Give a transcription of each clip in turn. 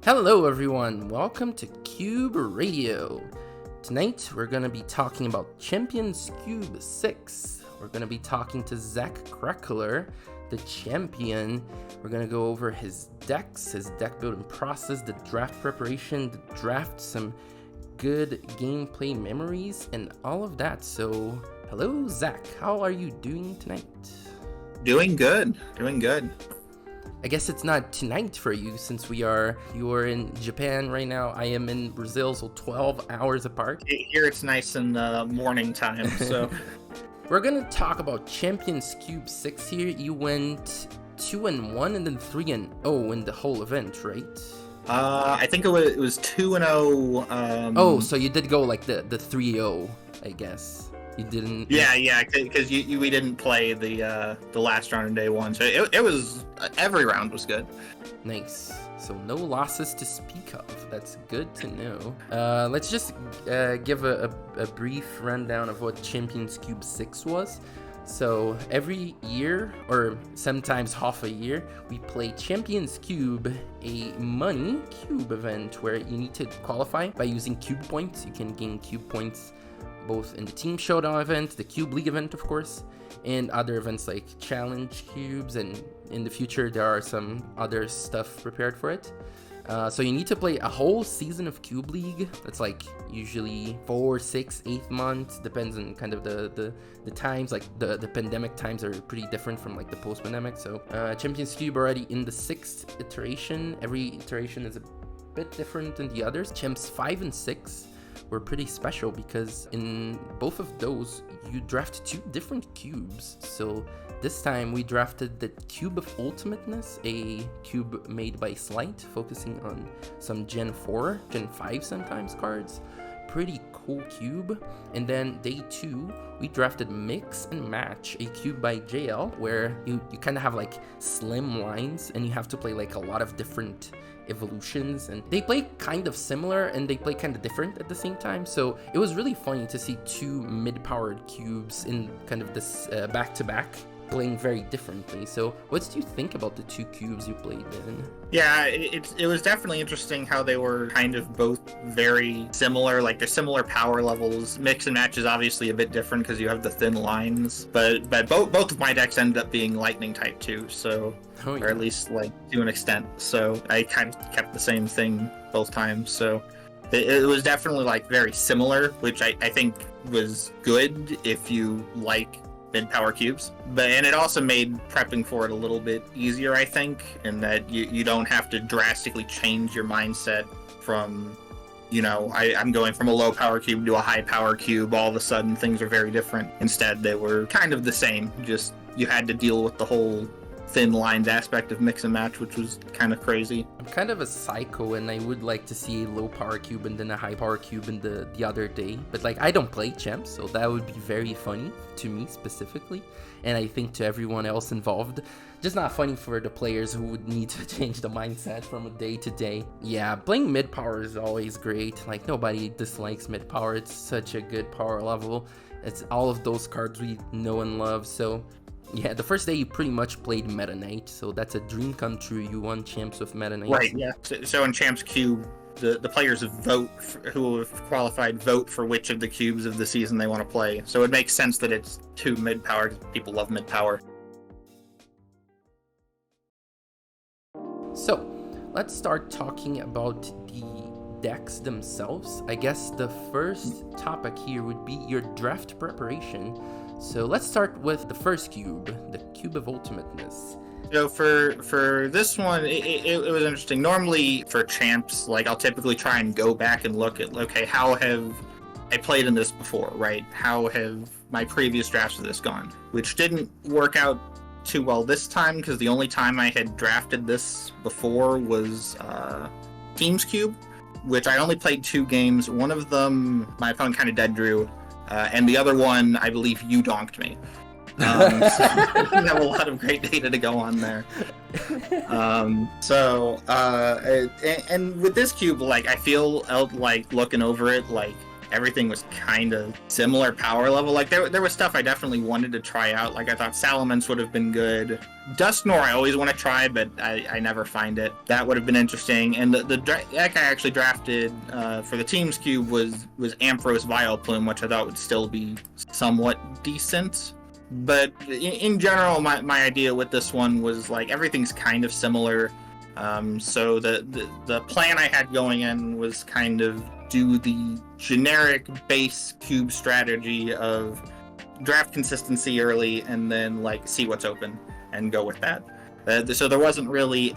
Hello everyone, welcome to Cube Radio. Tonight we're going to be talking about Champions Cube 6. We're going to be talking to Zak Krekeler, the champion. We're going to go over his decks, his deck building process, the draft preparation, the draft, some good gameplay memories, and all of that. So, hello Zak, how are you doing tonight? Doing good. I guess it's not tonight for you since you are in Japan right now. I am in Brazil, so 12 hours apart. Here it's nice in the morning time, so. We're going to talk about Champions Cube 6 here. You went 2-1 and then 3-0 in the whole event, right? I think it was 2-0. So you did go like the 3-0, I guess. You didn't. Yeah, because we didn't play the last round in day one, so it was every round was good. Nice. So no losses to speak of. That's good to know. Let's just give a brief rundown of what Champions Cube 6 was. So every year, or sometimes half a year, we play Champions Cube, a money cube event where you need to qualify by using cube points. You can gain cube points both in the Team Showdown event, the Cube League event, of course, and other events like Challenge Cubes, and in the future there are some other stuff prepared for it. So you need to play a whole season of Cube League. That's like usually 4, 6, 8 months, depends on kind of the times. Like the pandemic times are pretty different from like the post-pandemic. So Champions Cube already in the 6th iteration. Every iteration is a bit different than the others. Champs 5 and 6 were pretty special because in both of those you draft 2 different cubes. So this time we drafted the Cube of Ultimateness, a cube made by Slight, focusing on some Gen 4, Gen 5 sometimes cards. Pretty cool cube. And then day 2 we drafted Mix and Match, a cube by JL, where you kind of have like slim lines and you have to play like a lot of different evolutions, and they play kind of similar and they play kind of different at the same time. So it was really funny to see 2 mid-powered cubes in kind of this back-to-back playing very differently. So what did you think about the 2 cubes you played in? Yeah, it was definitely interesting how they were kind of both very similar, like they're similar power levels. Mix and Match is obviously a bit different because you have the thin lines, but both of my decks ended up being lightning type too, so or at least like to an extent. So I kind of kept the same thing both times. So it was definitely like very similar, which I think was good if you like mid-power cubes, and it also made prepping for it a little bit easier, I think, in that you don't have to drastically change your mindset from, I'm going from a low power cube to a high power cube. All of a sudden things are very different. Instead they were kind of the same, just you had to deal with the whole thin lines aspect of Mix and Match, which was kind of crazy. I'm kind of a psycho and I would like to see a low power cube and then a high power cube in the other day, but like I don't play champs, so that would be very funny to me specifically, and I think to everyone else involved. Just not funny for the players who would need to change the mindset from a day to day. Yeah, playing mid power is always great. Like nobody dislikes mid power. It's such a good power level. It's all of those cards we know and love. So yeah, the first day you pretty much played Meta Knight, so that's a dream come true. You won champs with Meta Knight. Right, yeah. So in Champs Cube, the players who have qualified vote for which of the cubes of the season they want to play. So it makes sense that it's 2 mid-power, because people love mid-power. So let's start talking about the decks themselves. I guess the first topic here would be your draft preparation. So let's start with the first cube, the Cube of Ultimateness. So for this one, it was interesting. Normally for champs, like I'll typically try and go back and look at, okay, how have I played in this before, right? How have my previous drafts of this gone? Which didn't work out too well this time, because the only time I had drafted this before was Teams Cube, which I only played 2 games. One of them, my opponent kind of dead drew, and the other one, I believe you donked me. So we have a lot of great data to go on there. And with this cube, like I feel like looking over it, like everything was kind of similar power level. Like there was stuff I definitely wanted to try out. Like I thought Salamence would have been good. Dusknoir I always want to try, but I never find it. That would have been interesting. And the deck I actually drafted for the Teams Cube was Ampharos Vileplume, which I thought would still be somewhat decent. But in general, my idea with this one was like everything's kind of similar. So the plan I had going in was kind of do the generic base cube strategy of draft consistency early and then like see what's open and go with that. So there wasn't really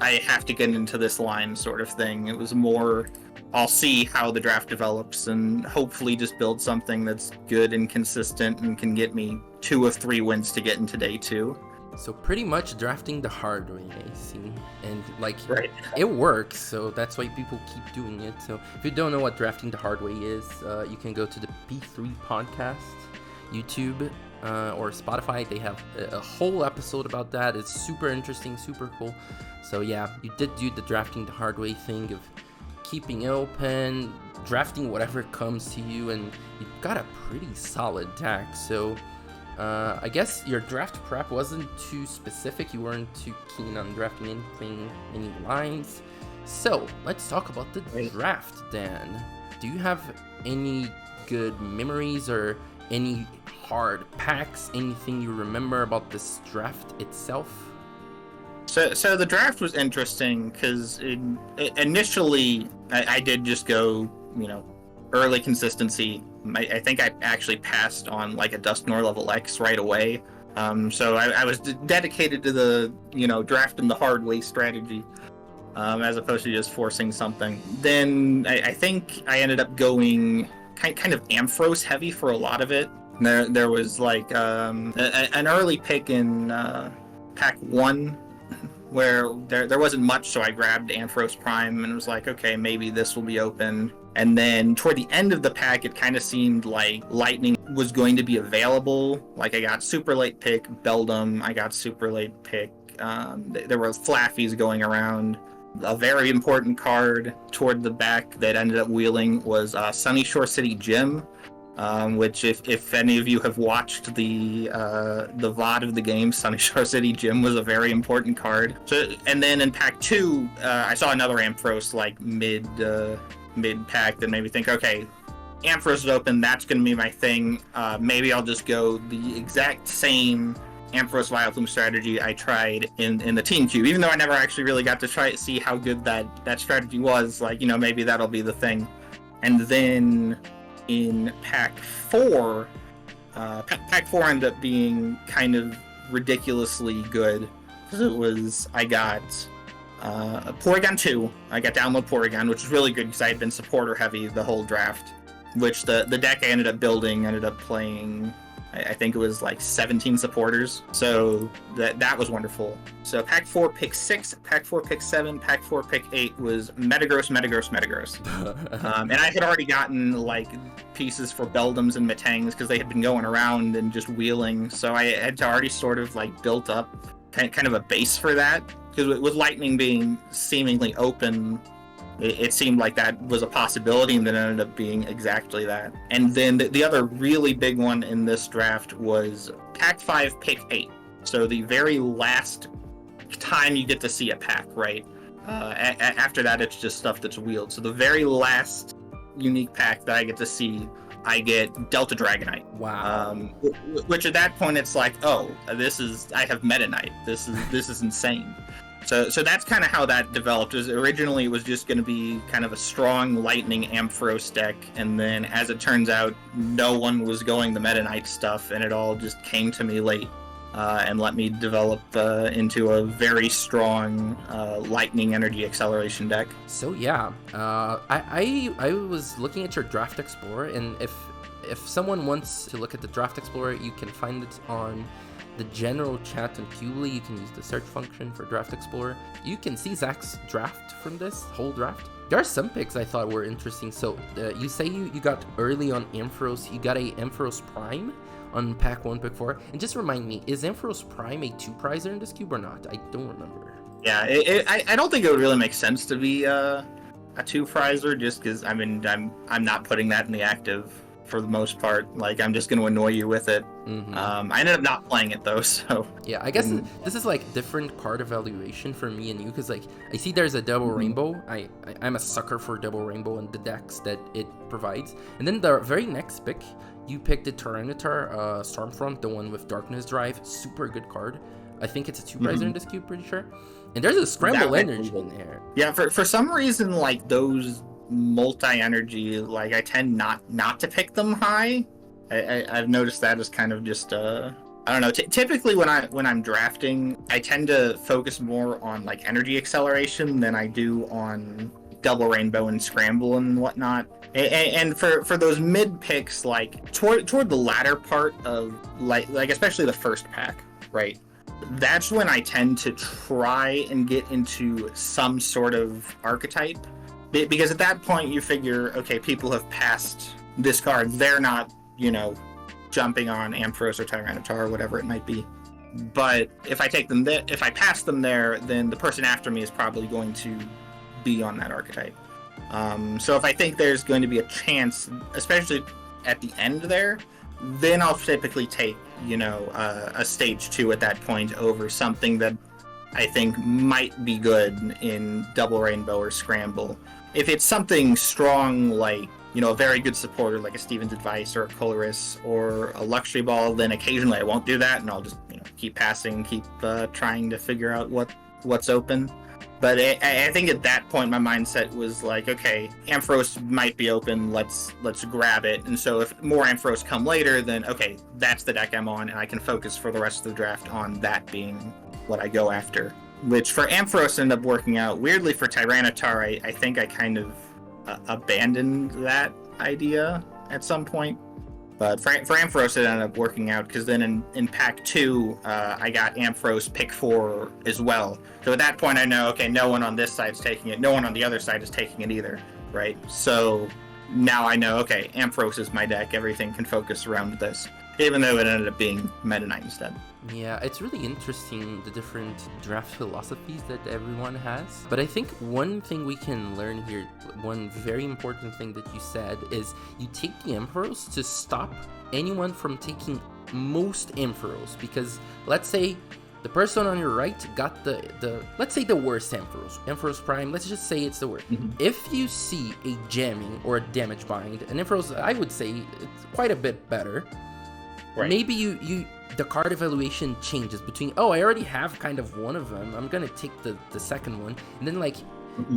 I have to get into this line sort of thing. It was more I'll see how the draft develops and hopefully just build something that's good and consistent and can get me 2 of 3 wins to get into day 2. So pretty much drafting the hard way, I see. And like, right. It works, so that's why people keep doing it. So if you don't know what drafting the hard way is, you can go to the P3 podcast, YouTube, or Spotify. They have a whole episode about that. It's super interesting, super cool. So yeah, you did do the drafting the hard way thing of keeping open, drafting whatever comes to you, and you got a pretty solid deck. So I guess your draft prep wasn't too specific. You weren't too keen on drafting anything, any lines. So let's talk about the draft, Dan. Do you have any good memories or any hard packs? Anything you remember about this draft itself? So the draft was interesting because initially I did just go, early consistency. I think I actually passed on like a Dusknoir level X right away. So I was dedicated to the, drafting the hard way strategy, as opposed to just forcing something. Then I think I ended up going kind of Ampharos heavy for a lot of it. There was like an early pick in pack 1 where there wasn't much, so I grabbed Ampharos Prime and was like, okay, maybe this will be open. And then toward the end of the pack, it kind of seemed like Lightning was going to be available. Like I got super late pick Beldum, I got super late pick. There were Flaffies going around. A very important card toward the back that ended up wheeling was Sunny Shore City Gym. Which if any of you have watched the VOD of the game, Sunny Shore City Gym was a very important card. So, and then in pack 2, I saw another Ampharos like mid pack that made me think, okay, Ampharos is open, that's going to be my thing. Maybe I'll just go the exact same Ampharos Vileplume strategy I tried in the Team Cube, even though I never actually really got to see how good that strategy was. Like, maybe that'll be the thing. And then in pack 4, pack 4 ended up being kind of ridiculously good because I got Porygon 2. I got Download Porygon, which was really good because I had been supporter heavy the whole draft, which the deck I ended up building ended up playing, I think it was like 17 supporters, so that was wonderful. So pack 4 pick 6, pack 4 pick 7, pack 4 pick 8 was Metagross. And I had already gotten like pieces for Beldums and Metangs because they had been going around and just wheeling, so I had already sort of like built up kind of a base for that, because with Lightning being seemingly open, it seemed like that was a possibility, and then it ended up being exactly that. And then the other really big one in this draft was pack 5 pick 8. So the very last time you get to see a pack, right? After that, it's just stuff that's wheeled. So the very last unique pack that I get to see, I get Delta Dragonite. Wow. Which at that point, it's like, oh, I have Meta Knight. This is insane. So that's kind of how that developed. Originally, it was just going to be kind of a strong Lightning Ampharos deck, and then as it turns out, no one was going the Meta Knight stuff, and it all just came to me late and let me develop into a very strong Lightning Energy Acceleration deck. So yeah, I was looking at your Draft Explorer, and if someone wants to look at the Draft Explorer, you can find it on the general chat on Qly. You can use the search function for Draft Explorer. You can see Zak's draft from this whole draft. There are some picks I thought were interesting. So you say you got early on Ampharos. You got a Ampharos Prime on pack 1, pick 4. And just remind me, is Ampharos Prime a 2-prizer in this cube or not? I don't remember. Yeah, I don't think it would really make sense to be a a two prizer just because I'm not putting that in the active for the most part. Like, I'm just going to annoy you with it. I ended up not playing it though, so yeah, I guess this is like different card evaluation for me and you, because like I see there's a double rainbow. I'm a sucker for double rainbow and the decks that it provides. And then the very next pick, you picked the Tyranitar Stormfront, the one with Darkness Drive. Super good card. I think it's a two prizer in this cube, pretty sure. And there's a Scramble Energy in there. Yeah, for some reason, like those multi-energy, like I tend not to pick them high. I've noticed that as kind of just I don't know. Typically when I'm drafting, I tend to focus more on like energy acceleration than I do on double rainbow and scramble and whatnot. And for those mid picks, like toward the latter part of like especially the first pack, right? That's when I tend to try and get into some sort of archetype, because at that point you figure, okay, people have passed this card. They're not, jumping on Ampharos or Tyranitar or whatever it might be. But if I take them there, if I pass them there, then the person after me is probably going to be on that archetype. So if I think there's going to be a chance, especially at the end there, then I'll typically take, a stage 2 at that point over something that I think might be good in double rainbow or scramble. If it's something strong like, a very good supporter like a Steven's Advice or a Colorus or a Luxury Ball, then occasionally I won't do that and I'll just, keep passing, keep trying to figure out what's open. But I think at that point my mindset was like, okay, Ampharos might be open, let's grab it. And so if more Ampharos come later, then okay, that's the deck I'm on, and I can focus for the rest of the draft on that being what I go after. Which for Ampharos ended up working out. Weirdly for Tyranitar, I think I kind of abandoned that idea at some point. But for Ampharos, it ended up working out because then in pack 2, I got Ampharos pick 4 as well. So at that point, I know, okay, no one on this side is taking it. No one on the other side is taking it either, right? So now I know, okay, Ampharos is my deck. Everything can focus around this, even though it ended up being Meta Knight instead. Yeah, it's really interesting, the different draft philosophies that everyone has. But I think one thing we can learn here, one very important thing that you said, is you take the Ampharos to stop anyone from taking most Ampharos. Because let's say the person on your right got let's say the worst Ampharos Prime, let's just say it's the worst. If you see a jamming or a damage bind, an Ampharos, I would say it's quite a bit better. Right. Maybe the card evaluation changes between, I already have kind of one of them, I'm gonna take the second one, and then like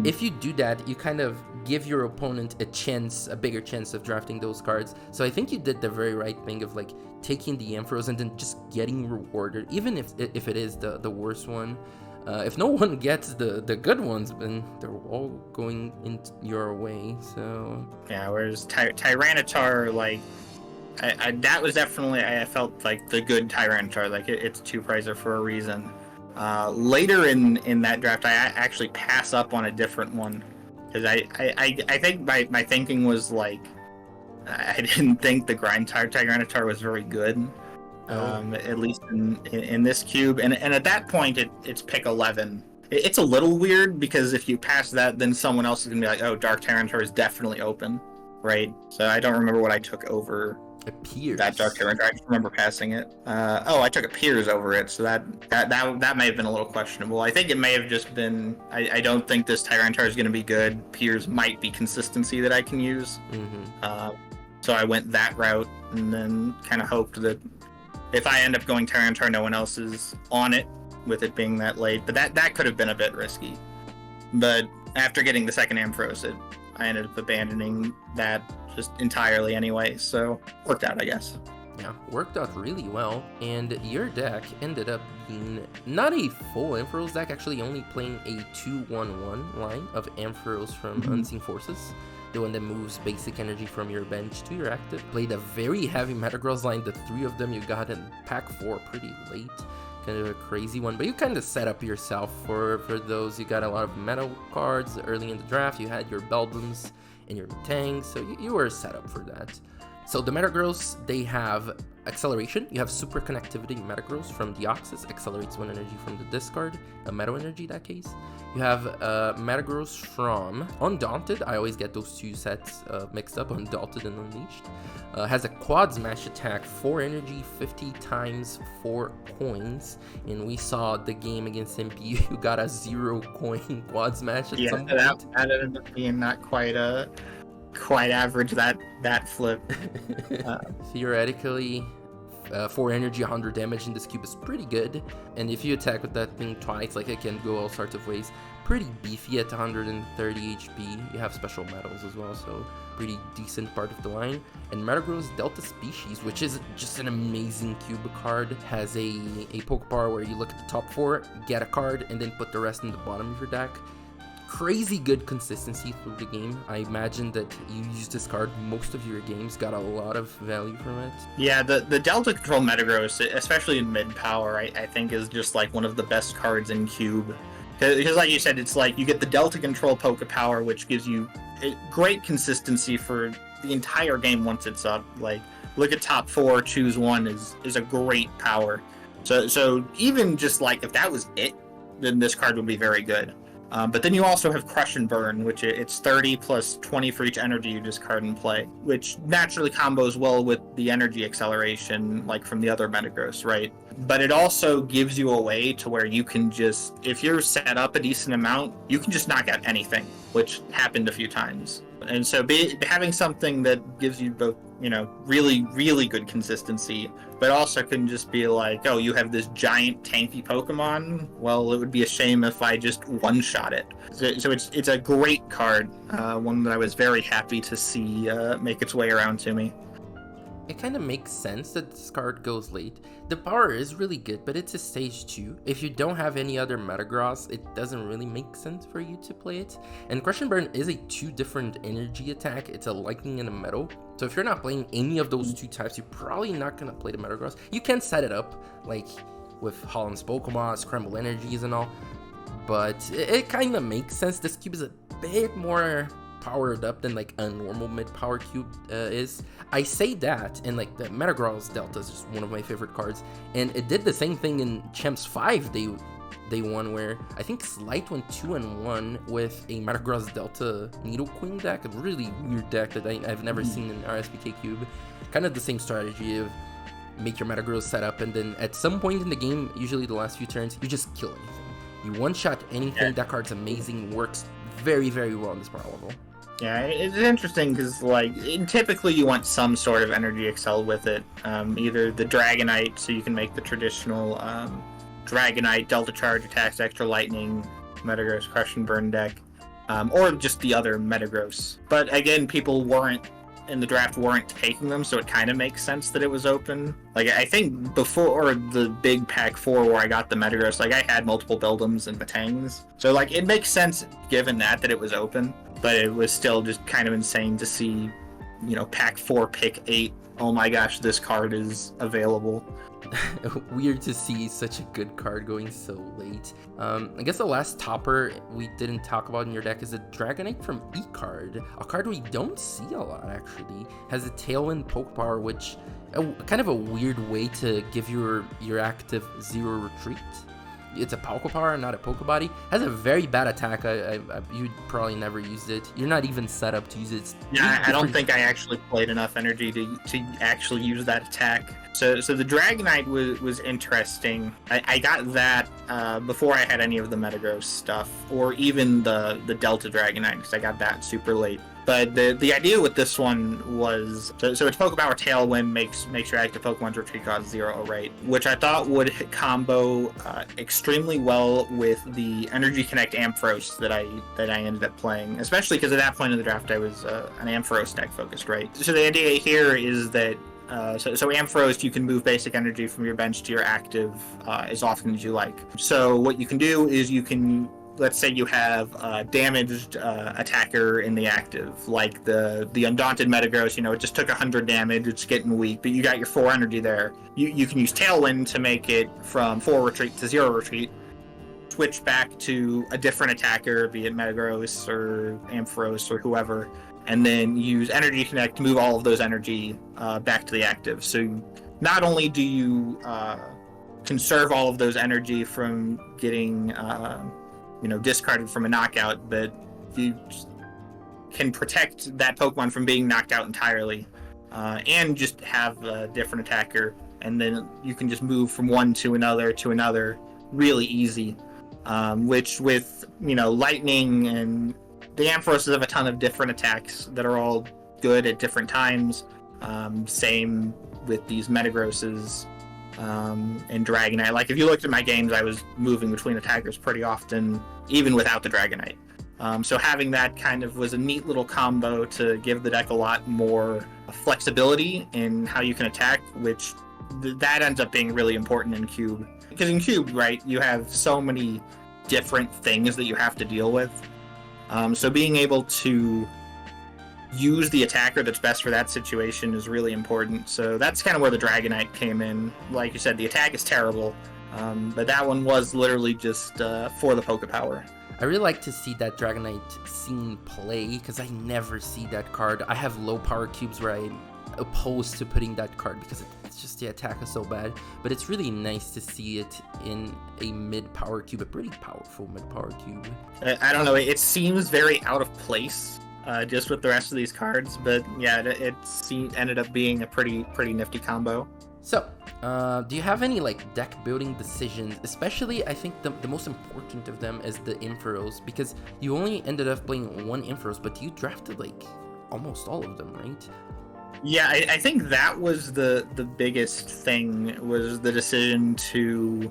if you do that, you kind of give your opponent a bigger chance of drafting those cards. So I think you did the very right thing of like taking the Ampharos and then just getting rewarded, even if it is the worst one. If no one gets the good ones, then they're all going into your way. So yeah, whereas Tyranitar, like that was definitely, I felt like the good Tyranitar, like it's a two prizer for a reason. Later in that draft, I actually pass up on a different one because I think my thinking was like I didn't think the grind Tyranitar was very good, at least in this cube. And at that point, it's pick 11. It's a little weird because if you pass that, then someone else is gonna be like, oh, Dark Tyranitar is definitely open, right? So I don't remember what I took over. A Piers. That Dark Tyranitar, I just remember passing it. I took a Piers over it, so that may have been a little questionable. I think it may have just been, I don't think this Tyranitar is going to be good. Piers might be consistency that I can use. So I went that route, and then kind of hoped that if I end up going Tyranitar, no one else is on it, with it being that late. But that could have been a bit risky. But after getting the second Ampharos, I ended up abandoning that just entirely anyway, so worked out, I guess. Yeah, worked out really well, and your deck ended up being not a full Ampharos deck, actually only playing a 2-1-1 line of Ampharos from Unseen Forces, the one that moves basic energy from your bench to your active. Played a very heavy Metagross line, the 3 of them you got in pack 4 pretty late. Kind of a crazy one, but you kind of set up yourself for those. You got a lot of meta cards early in the draft. You had your Beldums and your tanks, so you were set up for that. So the Metagross, they have acceleration, you have super connectivity Metagross from Deoxys, accelerates 1 energy from the discard, a Metal Energy that case. You have Metagross from Undaunted. I always get those two sets mixed up, Undaunted and Unleashed. Has a quad smash attack, 4 energy, 50 times 4 coins. And we saw the game against MP, who got a 0 coin quad smash at some point. That ended up being not quite average, that flip. Theoretically, 4 energy, 100 damage in this cube is pretty good. And if you attack with that thing twice, like, it can go all sorts of ways. Pretty beefy at 130 HP. You have special metals as well, so pretty decent part of the line. And Metagross Delta Species, which is just an amazing cube card, has a Pokepower where you look at the top 4, get a card, and then put the rest in the bottom of your deck. Crazy good consistency through the game. I imagine that you use this card most of your games, got a lot of value from it. Yeah, the Delta Control Metagross, especially in mid-power, I think is just like one of the best cards in Cube. Because like you said, it's like you get the Delta Control Pokepower, which gives you great consistency for the entire game once it's up. Like, look at top 4, choose 1 is a great power. So even just like if that was it, then this card would be very good. But then you also have Crush and Burn, which it's 30 plus 20 for each energy you discard and play, which naturally combos well with the energy acceleration, like from the other Metagross, right? But it also gives you a way to where you can just, if you're set up a decent amount, you can just knock out anything, which happened a few times. And so having something that gives you both, really, really good consistency, but also can just be like, oh, you have this giant tanky Pokemon? Well, it would be a shame if I just one-shot it. So it's a great card, one that I was very happy to see make its way around to me. It kind of makes sense that this card goes late. The power is really good, but it's a stage 2. If you don't have any other Metagross, it doesn't really make sense for you to play it. And Crush and Burn is a 2 different energy attack. It's a lightning and a metal. So if you're not playing any of those 2 types, you're probably not going to play the Metagross. You can set it up, like with Holland's Pokemon, Scramble Energies and all. But it kind of makes sense. This cube is a bit more powered up than like a normal mid-power cube is. I say that, and like the Metagross Delta is just one of my favorite cards, and it did the same thing in Champs 5 day 1, where I think Slight went 2-1 with a Metagross Delta Needle Queen deck, a really weird deck that I've never seen in RSPK cube. Kind of the same strategy of make your Metagross set up, and then at some point in the game, usually the last few turns, you just kill anything. You one-shot anything. That card's amazing, works very, very well on this power level. Yeah, it's interesting because, like, typically you want some sort of energy excel with it. Either the Dragonite, so you can make the traditional Dragonite, Delta Charge, attacks, extra lightning, Metagross, Crush and Burn deck, or just the other Metagross. But again, people in the draft weren't taking them, so it kind of makes sense that it was open. Like, I think before the big pack 4 where I got the Metagross, like, I had multiple Buildums and Matangs. So, like, it makes sense given that it was open. But it was still just kind of insane to see, pack 4, pick 8. Oh my gosh, this card is available. Weird to see such a good card going so late. I guess the last topper we didn't talk about in your deck is a Dragonite from E-Card. A card we don't see a lot, actually. Has a Tailwind Pokepower, which kind of a weird way to give your active 0 retreat. It's a Pokepower, not a Pokebody. Has a very bad attack. You'd probably never used it. You're not even set up to use it. Yeah, I don't think I actually played enough energy to actually use that attack. So the Dragonite was interesting. I got that before I had any of the Metagross stuff, or even the Delta Dragonite, because I got that super late. But the idea with this one was, so it's Pokepower Tailwind makes your active Pokemon's retreat cost 0, right? Which I thought would combo extremely well with the Energy Connect Ampharos that I ended up playing, especially because at that point in the draft I was an Ampharos deck focused, right? So the idea here is that so Ampharos, you can move basic energy from your bench to your active as often as you like. So what you can do is you can, let's say you have a damaged attacker in the active, like the Undaunted Metagross, it just took 100 damage, it's getting weak, but you got your 4 energy there. You can use Tailwind to make it from 4 retreat to 0 retreat, switch back to a different attacker, be it Metagross or Ampharos or whoever, and then use Energy Connect to move all of those energy back to the active. So not only do you conserve all of those energy from getting discarded from a knockout, but you can protect that Pokemon from being knocked out entirely, and just have a different attacker, and then you can just move from one to another really easy. Which with lightning and the Amphiroses have a ton of different attacks that are all good at different times. Same with these Metagrosses and Dragonite. Like if you looked at my games, I was moving between attackers pretty often, even without the Dragonite. So having that kind of was a neat little combo to give the deck a lot more flexibility in how you can attack, which that ends up being really important in Cube. Because in Cube, right, you have so many different things that you have to deal with. So being able to use the attacker that's best for that situation is really important. So that's kind of where the Dragonite came in. Like you said, the attack is terrible, but that one was literally just for the Poké Power. I really like to see that Dragonite scene play, because I never see that card. I have low power cubes where I'm opposed to putting that card because it's just the attack is so bad. But it's really nice to see it in a mid-power cube, a pretty powerful mid-power cube. I don't know, it seems very out of place just with the rest of these cards, but yeah, it ended up being a pretty nifty combo. So, do you have any deck building decisions? Especially, I think the most important of them is the Ampharos, because you only ended up playing one Ampharos, but you drafted almost all of them, right? Yeah, I think that was the biggest thing, was the decision to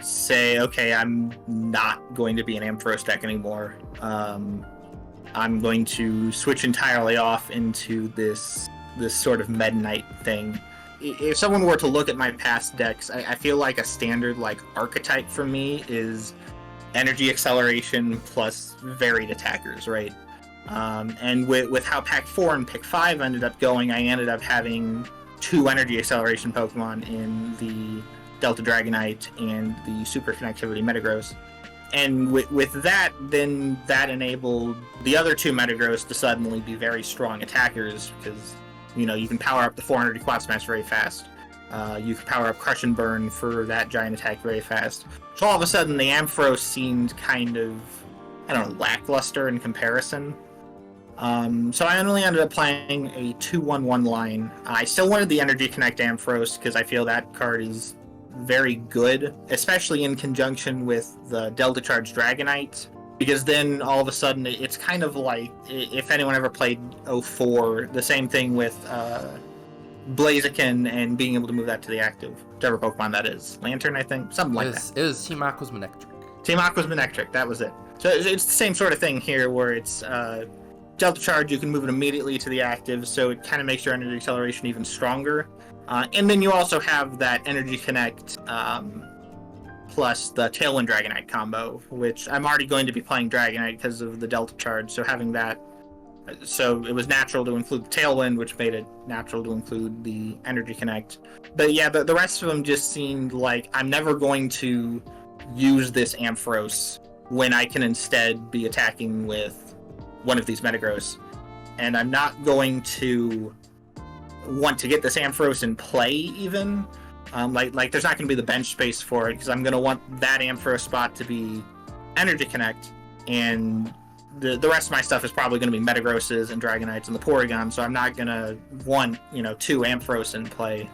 say, okay, I'm not going to be an Ampharos deck anymore. I'm going to switch entirely off into this sort of Meta Knight thing. If someone were to look at my past decks, I feel like a standard archetype for me is energy acceleration plus varied attackers, right? And with how Pack 4 and Pick 5 ended up going, I ended up having 2 energy acceleration Pokemon in the Delta Dragonite and the Super Connectivity Metagross. And with that, then that enabled the other 2 Metagross to suddenly be very strong attackers, because you can power up the 400 Quad Smash very fast. You can power up Crush and Burn for that giant attack very fast. So all of a sudden, the Ampharos seemed kind of, lackluster in comparison. So I only ended up playing a 2-1-1 line. I still wanted the Energy Connect Ampharos because I feel that card is very good, especially in conjunction with the Delta Charge Dragonite. Because then all of a sudden it's kind of like, if anyone ever played 04, the same thing with Blaziken and being able to move that to the active, whichever Pokemon that is. Lantern, I think? Something like that. It was Team Aqua's Manectric. Team Aqua's Manectric, that was it. So it's the same sort of thing here, where it's Delta Charge, you can move it immediately to the active, so it kind of makes your energy acceleration even stronger. And then you also have that Energy Connect plus the Tailwind Dragonite combo, which I'm already going to be playing Dragonite because of the Delta Charge, so having that, so it was natural to include the Tailwind, which made it natural to include the Energy Connect. But yeah, the rest of them just seemed like I'm never going to use this Ampharos when I can instead be attacking with one of these Metagross. And I'm not going to want to get this Ampharos in play even. There's not going to be the bench space for it, because I'm going to want that Ampharos spot to be Energy Connect, and the rest of my stuff is probably going to be Metagrosses and Dragonites and the Porygon, so I'm not going to want 2 Ampharos in play.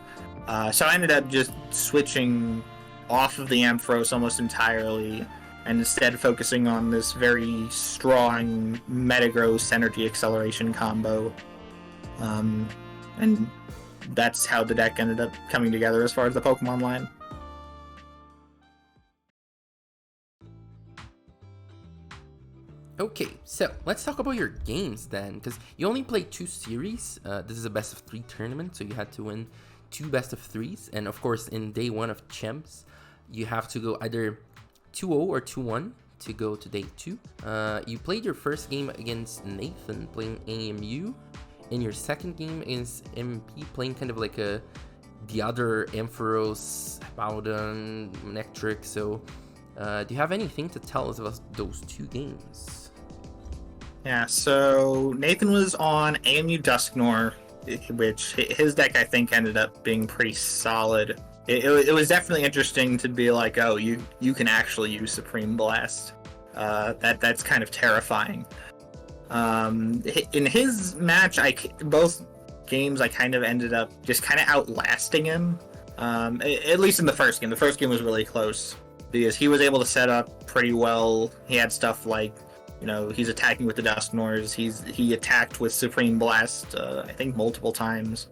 So I ended up just switching off of the Ampharos almost entirely, and instead focusing on this very strong Metagross Energy Acceleration combo. And that's how the deck ended up coming together as far as the Pokemon line. Okay, so let's talk about your games then, because you only played 2 series. This is a best of 3 tournament, so you had to win 2 best of 3s. And of course, in day 1 of Champs, you have to go either 2-0 or 2-1 to go to day 2. You played your first game against Nathan, playing AMU. In your second game against MP, playing kind of like the other Ampharos, Bowden, Manectric. So, do you have anything to tell us about those 2 games? Yeah, so Nathan was on AMU Dusknoir. which his deck I think ended up being pretty solid. It was definitely interesting to be like, oh, you can actually use Supreme Blast. That's kind of terrifying. In his match, both games I kind of ended up just kind of outlasting him. At least in the first game. The first game was really close because he was able to set up pretty well. He had stuff like, he's attacking with the Dusknoirs. He attacked with Supreme Blast, I think multiple times,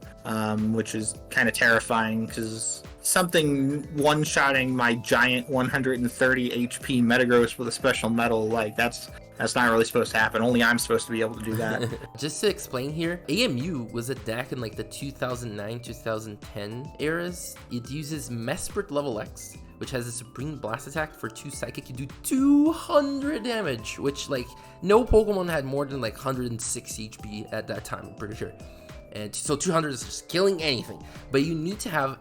which is kind of terrifying because something one-shotting my giant 130 HP Metagross with a special metal, like that's not really supposed to happen. Only I'm supposed to be able to do that. Just to explain here, AMU was a deck in like the 2009-2010 eras. It uses Mesprit level X, which has a Supreme Blast attack for 2 Psychic. You do 200 damage, which like no Pokemon had more than like 106 HP at that time, I'm pretty sure. And so 200 is just killing anything. But you need to have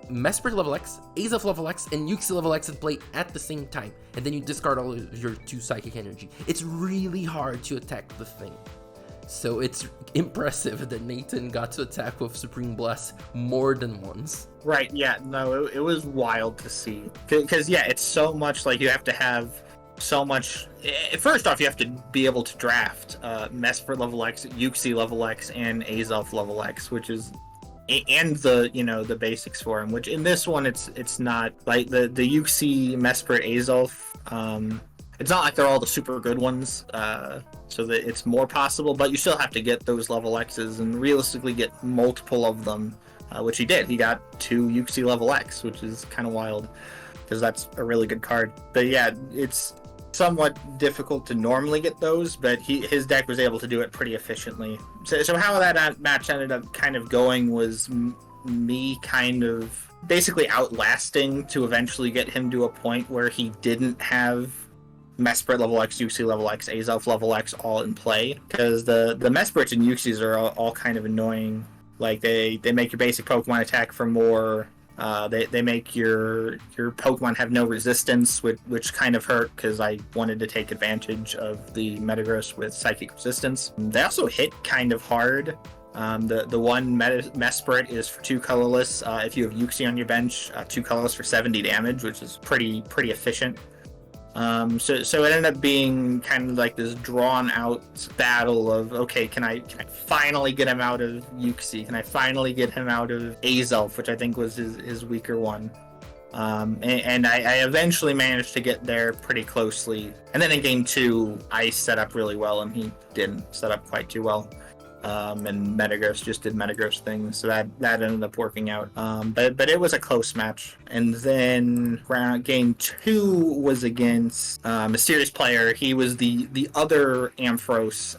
Mesprit level X, Azelf level X, and Uxie level X at play at the same time. And then you discard all of your 2 Psychic energy. It's really hard to attack the thing. So it's impressive that Nathan got to attack with Supreme Blast more than once. Right, yeah, no, it was wild to see. Because, yeah, it's so much, like, you have to have so much... First off, you have to be able to draft Mesprit level X, Uxie level X, and Azelf level X, which is... And the basics for him, which in this one, it's not... Like, the Uxie, Mesprit, Azelf... It's not like they're all the super good ones, so that it's more possible, but you still have to get those level X's and realistically get multiple of them, which he did. He got 2 Uxie level X, which is kind of wild, because that's a really good card. But yeah, it's somewhat difficult to normally get those, but his deck was able to do it pretty efficiently. So how that match ended up kind of going was me kind of basically outlasting to eventually get him to a point where he didn't have Mesprit level X, Uxie level X, Azelf level X all in play, because the Mesprits and Uxies are all kind of annoying. Like they make your basic Pokemon attack for more. They make your Pokemon have no resistance, which kind of hurt because I wanted to take advantage of the Metagross with Psychic Resistance. They also hit kind of hard. The one Mesprit is for 2 colorless. If you have Uxie on your bench, 2 colorless for 70 damage, which is pretty efficient. So it ended up being kind of like this drawn out battle of, okay, can I finally get him out of Uxie? Can I finally get him out of Azelf, which I think was his weaker one? And I eventually managed to get there pretty closely. And then in game 2, I set up really well and he didn't set up quite too well. And Metagross just did Metagross things, so that ended up working out. But it was a close match. And then game 2 was against Mysterious Player. He was the other Ampharos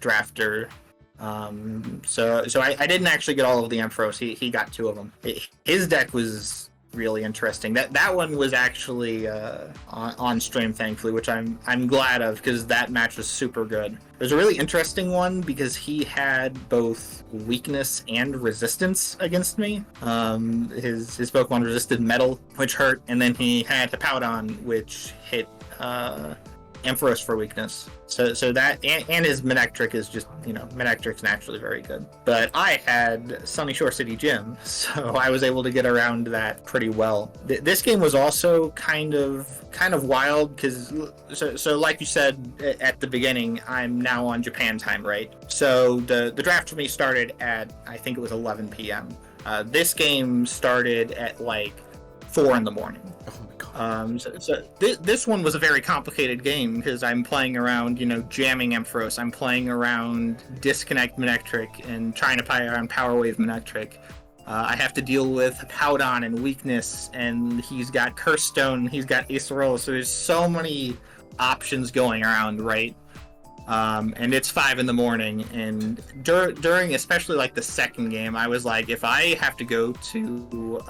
drafter. So I didn't actually get all of the Ampharos. He got 2 of them. His deck was really interesting. That one was actually on stream, thankfully, which I'm glad of, because that match was super good. It was a really interesting one because he had both weakness and resistance against me. His Pokemon resisted metal, which hurt, and then he had Hippowdon, which hit Ampharos for weakness. So that, and his Manectric is just, Manectric's naturally very good. But I had Sunny Shore City Gym, so I was able to get around that pretty well. This game was also kind of wild, because, so like you said at the beginning, I'm now on Japan time, right? So the draft for me started at, I think it was 11 p.m. This game started at like 4 in the morning. Oh my god. So this one was a very complicated game because I'm playing around, jamming Ampharos. I'm playing around Disconnect Manectric and trying to play around Power Wave Manectric. I have to deal with Hippowdon and Weakness, and he's got Curse Stone, he's got Acerola, so there's so many options going around, right? And it's 5 in the morning, and during especially like the second game, I was like, if I have to go to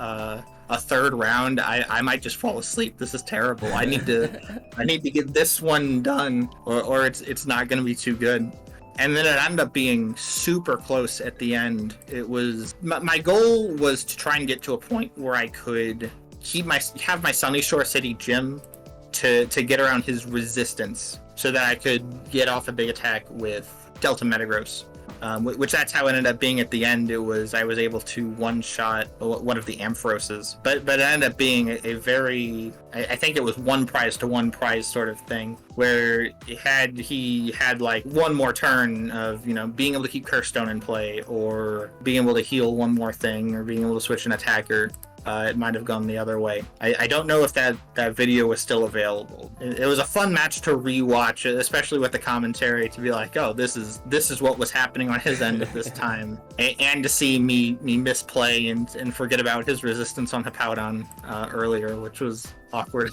a third round, I might just fall asleep. This is terrible. I need to get this one done, or it's not going to be too good. And then it ended up being super close at the end. It was my goal was to try and get to a point where I could have my Sunny Shore City Gym to get around his resistance, so that I could get off a big attack with Delta Metagross. which that's how it ended up being at the end. I was able to one-shot one of the Amphiroses, but it ended up being a very, I think it was one prize to one prize sort of thing, where he had like one more turn of, you know, being able to keep Curse Stone in play, or being able to heal one more thing, or being able to switch an attacker. It might have gone the other way. I don't know if that video was still available. It was a fun match to rewatch, especially with the commentary, to be like, oh, this is what was happening on his end at this time, and to see me misplay and forget about his resistance on Hippowdon earlier, which was awkward.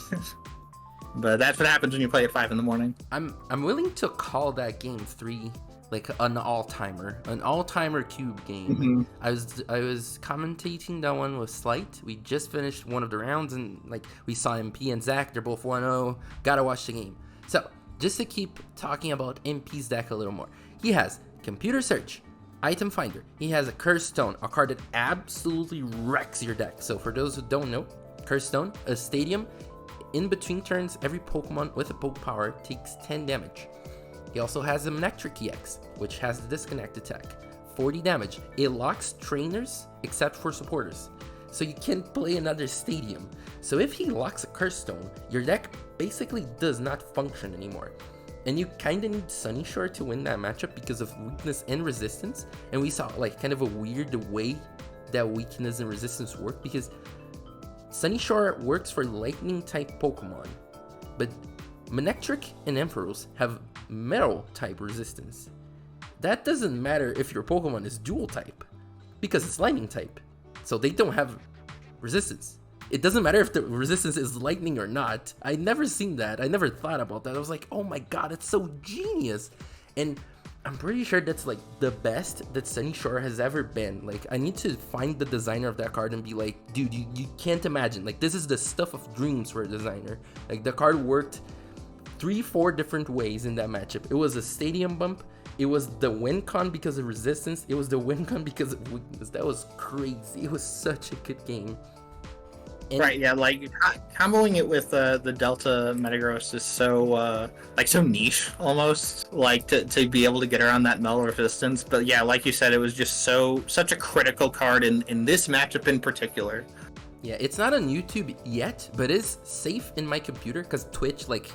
But that's what happens when you play at 5 a.m. I'm willing to call that game 3 like an all-timer cube game. I was commentating that one with Slight. We just finished one of the rounds, and like we saw MP and Zach, they're both 1-0. Gotta watch the game. So just to keep talking about MP's deck a little more, he has Computer Search, Item Finder. He has a Curse Stone, a card that absolutely wrecks your deck. So for those who don't know, Curse Stone, a stadium. In between turns, every Pokemon with a Poke Power takes 10 damage. He also has a Manectric EX, which has the Disconnect attack, 40 damage. It locks trainers except for supporters, so you can't play another stadium. So if he locks a Curse Stone, your deck basically does not function anymore. And you kinda need Sunny Shore to win that matchup because of weakness and resistance. And we saw like kind of a weird way that weakness and resistance work, because Sunny Shore works for lightning type Pokemon, but Manectric and Ampharos have metal type resistance. That doesn't matter if your Pokemon is dual type, because it's lightning type, so they don't have resistance. It doesn't matter if the resistance is lightning or not. I never seen that. I never thought about that. I was like, oh my god, it's so genius. And I'm pretty sure that's like the best that Sunny Shore has ever been. Like, I need to find the designer of that card and be like, dude, you can't imagine. Like, this is the stuff of dreams for a designer. Like, the card worked 3-4 different ways in that matchup. It was a stadium bump. It was the win con because of resistance. It was the win con because of weakness. That was crazy. It was such a good game. And right, yeah, like comboing it with the Delta Metagross is so so niche almost, like to be able to get around that null resistance. But yeah, like you said, it was just such a critical card in this matchup in particular. Yeah, it's not on YouTube yet, but it's safe in my computer because Twitch like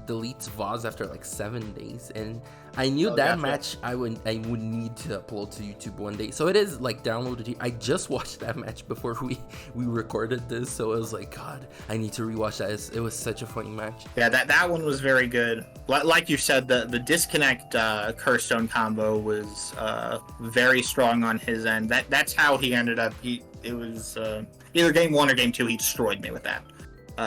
deletes VODs after like 7 days, and I knew match I would need to upload to YouTube one day, so it is like downloaded. I just watched that match before we recorded this, so I was like, god, I need to rewatch that. It was such a funny match. Yeah, that one was very good. Like you said, the Disconnect Curse Stone combo was very strong on his end. That's how he ended up. It was either game 1 or game 2. He destroyed me with that.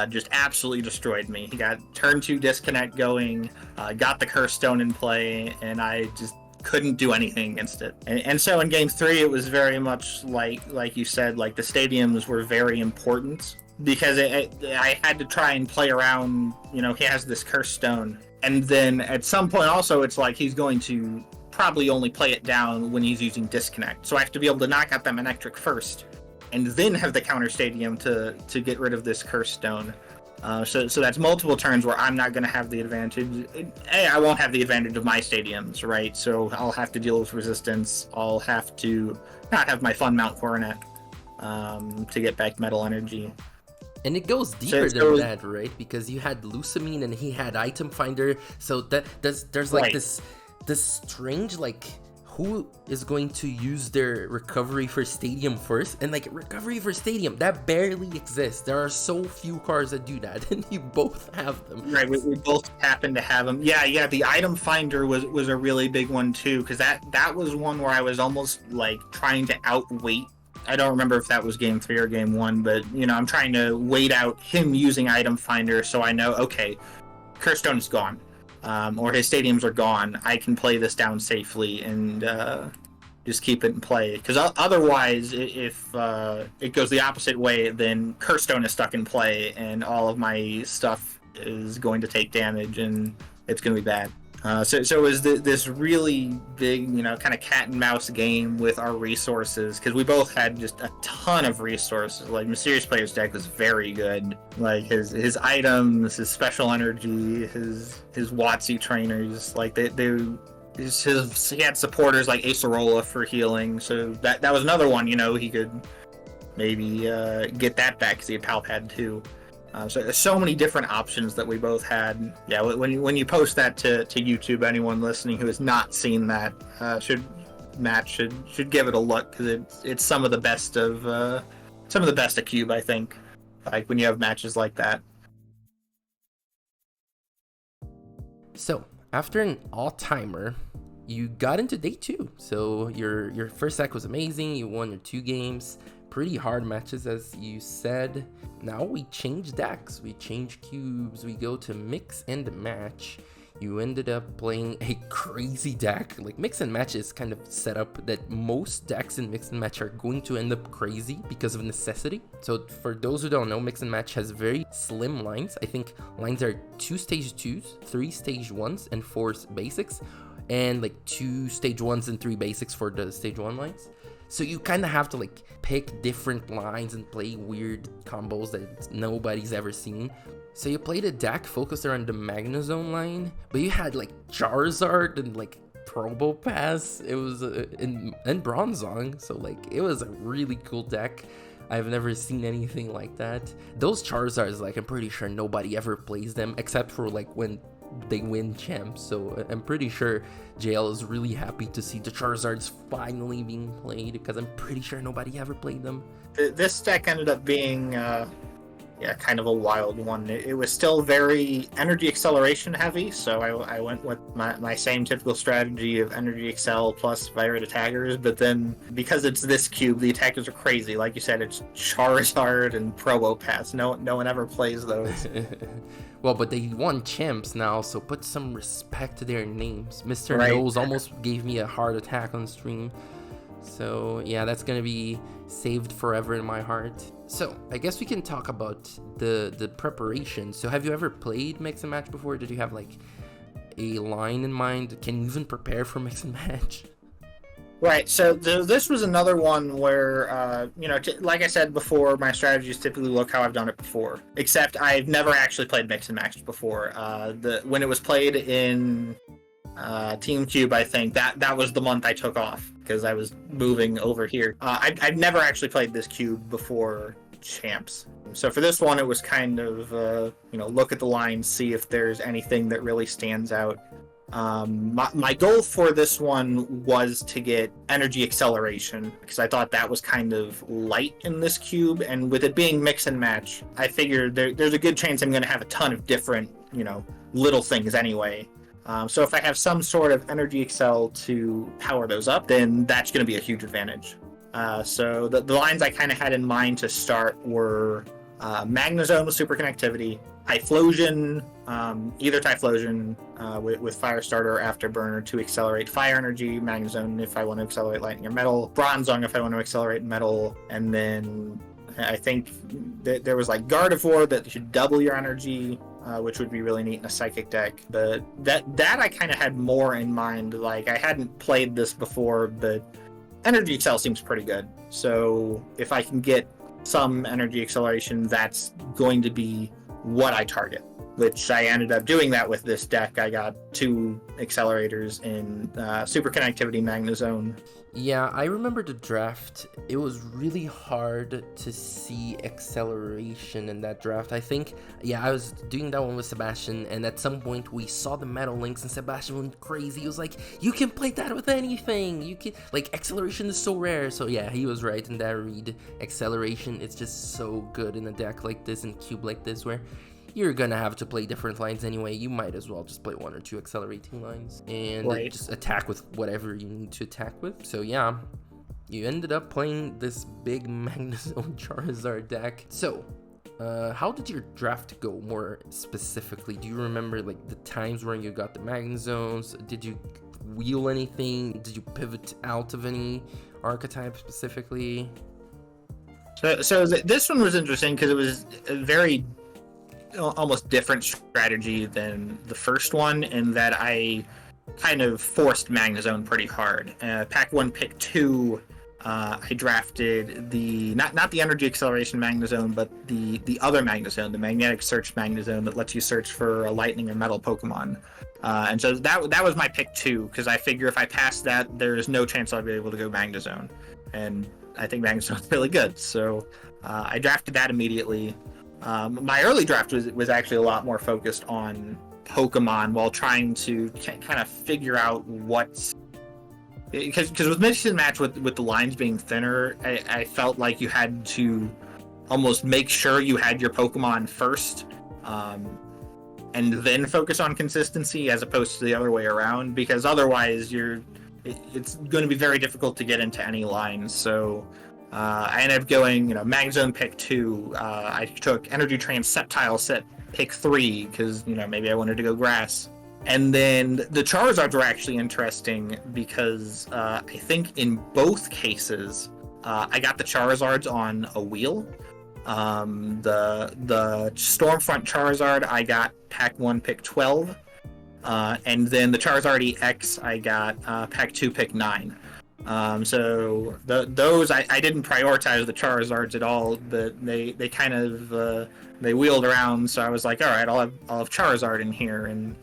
Just absolutely destroyed me. He got turn 2 Disconnect going, got the Curse Stone in play, and I just couldn't do anything against it. And so in game 3, it was very much like you said, like the stadiums were very important, because I had to try and play around, you know, he has this Curse Stone, and then at some point also it's like he's going to probably only play it down when he's using Disconnect. So I have to be able to knock out that Manectric first, and then have the counter stadium to get rid of this Curse Stone. So that's multiple turns where I'm not going to have the advantage. I won't have the advantage of my stadiums, right? So I'll have to deal with resistance. I'll have to not have my fun Mount Coronet to get back Metal Energy. And it goes deeper than that, right? Because you had Lusamine and he had Item Finder. So there's like this strange, like, who is going to use their recovery for stadium first? And like, recovery for stadium, that barely exists. There are so few cards that do that, and you both have them. Right, we both happen to have them. Yeah, the Item Finder was a really big one too, because that was one where I was almost like trying to outweight. I don't remember if that was game 3 or game 1, but you know, I'm trying to wait out him using Item Finder, so I know, okay, Curse Stone is gone. Or his stadiums are gone. I can play this down safely and just keep it in play. Because otherwise, if it goes the opposite way, then Curse Stone is stuck in play, and all of my stuff is going to take damage, and it's going to be bad. So it was this really big, you know, kind of cat and mouse game with our resources, because we both had just a ton of resources. Like, Mysterious Player's deck was very good. Like, his items, his special energy, his WotC trainers, like, they he had supporters like Acerola for healing, so that was another one. He could maybe get that back because he had Palpad too. So there's so many different options that we both had. Yeah, when you post that to YouTube, anyone listening who has not seen that should give it a look, because it's some of the best of Cube, I think. Like when you have matches like that. So after an all-timer, you got into day 2. So your first deck was amazing. You won your 2 games. Pretty hard matches, as you said. Now we change decks, we change cubes, we go to mix and match. You ended up playing a crazy deck. Like, mix and match is kind of set up that most decks in mix and match are going to end up crazy because of necessity. So for those who don't know, mix and match has very slim lines. I think lines are 2 stage 2s, 3 stage 1s, and 4 basics, and like 2 stage 1s and 3 basics for the stage 1 lines. So you kind of have to like pick different lines and play weird combos that nobody's ever seen. So you played a deck focused around the Magnezone line, but you had like Charizard and like Probopass. It was and Bronzong, so like it was a really cool deck. I've never seen anything like that. Those Charizards, like, I'm pretty sure nobody ever plays them except for like when they win champs. So I'm pretty sure JL is really happy to see the Charizards finally being played, because I'm pretty sure nobody ever played them. This deck ended up being kind of a wild one. It was still very energy acceleration heavy, so I went with my same typical strategy of energy excel plus Virate attackers, but then because it's this cube, the attackers are crazy. Like you said, it's Charizard and Probopass. No one ever plays those. Well, but they won champs now, so put some respect to their names. Mr. Right. Nose almost gave me a heart attack on stream. So yeah, that's gonna be saved forever in my heart. So I guess we can talk about the preparation. So have you ever played mix and match before? Did you have like a line in mind? Can you even prepare for mix and match? Right, so this was another one where, like I said before, my strategies typically look how I've done it before. Except I've never actually played Mix and Match before. When it was played in Team Cube, I think, that was the month I took off, because I was moving over here. I've never actually played this cube before Champs. So for this one, it was kind of, look at the lines, see if there's anything that really stands out. My goal for this one was to get energy acceleration, because I thought that was kind of light in this cube, and with it being mix and match, I figured there's a good chance I'm going to have a ton of different, little things anyway. So if I have some sort of energy excel to power those up, then that's going to be a huge advantage. So the lines I kind of had in mind to start were Magnezone with super connectivity, Typhlosion, either Typhlosion with Firestarter or Afterburner to accelerate fire energy, Magnezone if I want to accelerate lightning or metal, Bronzong if I want to accelerate metal, and then I think there was like Gardevoir that should double your energy, which would be really neat in a psychic deck. But that I kind of had more in mind. Like, I hadn't played this before, but energy excel seems pretty good. So if I can get some energy acceleration, that's going to be what I target, which I ended up doing that with this deck. I got 2 accelerators in super connectivity Magnezone. Yeah, I remember the draft. It was really hard to see acceleration in that draft. I think, I was doing that one with Sebastian, and at some point we saw the Metal Links, and Sebastian went crazy. He was like, you can play that with anything. You can, like, acceleration is so rare. So yeah, he was right in that read. Acceleration, it's just so good in a deck like this, in cube like this, where you're gonna have to play different lines anyway. You might as well just play 1 or 2 accelerating lines and just attack with whatever you need to attack with. So yeah, you ended up playing this big Magnezone Charizard deck. So how did your draft go more specifically? Do you remember like the times when you got the Magnezones? Did you wheel anything? Did you pivot out of any archetype specifically? So this one was interesting because it was a very almost different strategy than the first one, in that I kind of forced Magnezone pretty hard. Pack 1, pick 2 I drafted the not the energy acceleration Magnezone, but the other Magnezone, the magnetic search Magnezone that lets you search for a lightning or metal Pokemon. And so that was my pick 2, because I figure if I pass that, there's no chance I'll be able to go Magnezone, and I think Magnezone's really good. So I drafted that immediately. My early draft was actually a lot more focused on Pokemon while trying to kind of figure out what's, because with mix and match with the lines being thinner, I felt like you had to almost make sure you had your Pokemon first, and then focus on consistency as opposed to the other way around, because otherwise it's going to be very difficult to get into any lines. So I ended up going, Magnezone pick 2. I took Energy Train Sceptile set pick 3 because maybe I wanted to go grass. And then the Charizards were actually interesting because I think in both cases I got the Charizards on a wheel. The Stormfront Charizard I got pack 1 pick 12, and then the Charizard EX I got pack 2 pick 9. So those I didn't prioritize the Charizards at all, but they kind of they wheeled around, so I was like, all right, I'll have Charizard in here, and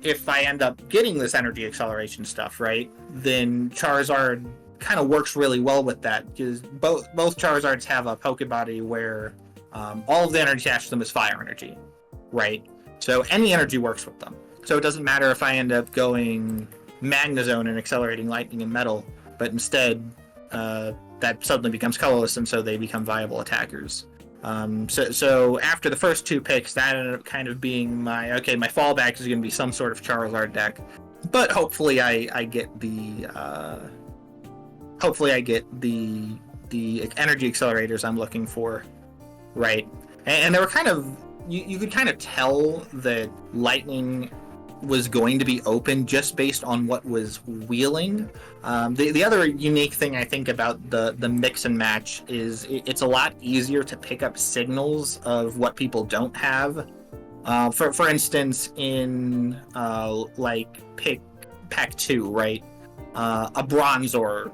if I end up getting this energy acceleration stuff, right, then Charizard kind of works really well with that, because both Charizards have a Pokebody where all of the energy attached to them is fire energy, right? So any energy works with them. So it doesn't matter if I end up going Magnezone and accelerating lightning and metal, but instead that suddenly becomes colorless, and so they become viable attackers. So after the first 2 picks, that ended up kind of being my fallback is going to be some sort of Charizard deck, but hopefully I get the energy accelerators I'm looking for, right? And they were kind of, you could kind of tell that lightning was going to be open just based on what was wheeling. The other unique thing I think about the mix and match is it's a lot easier to pick up signals of what people don't have. For instance, in pick pack 2, right? A Bronzor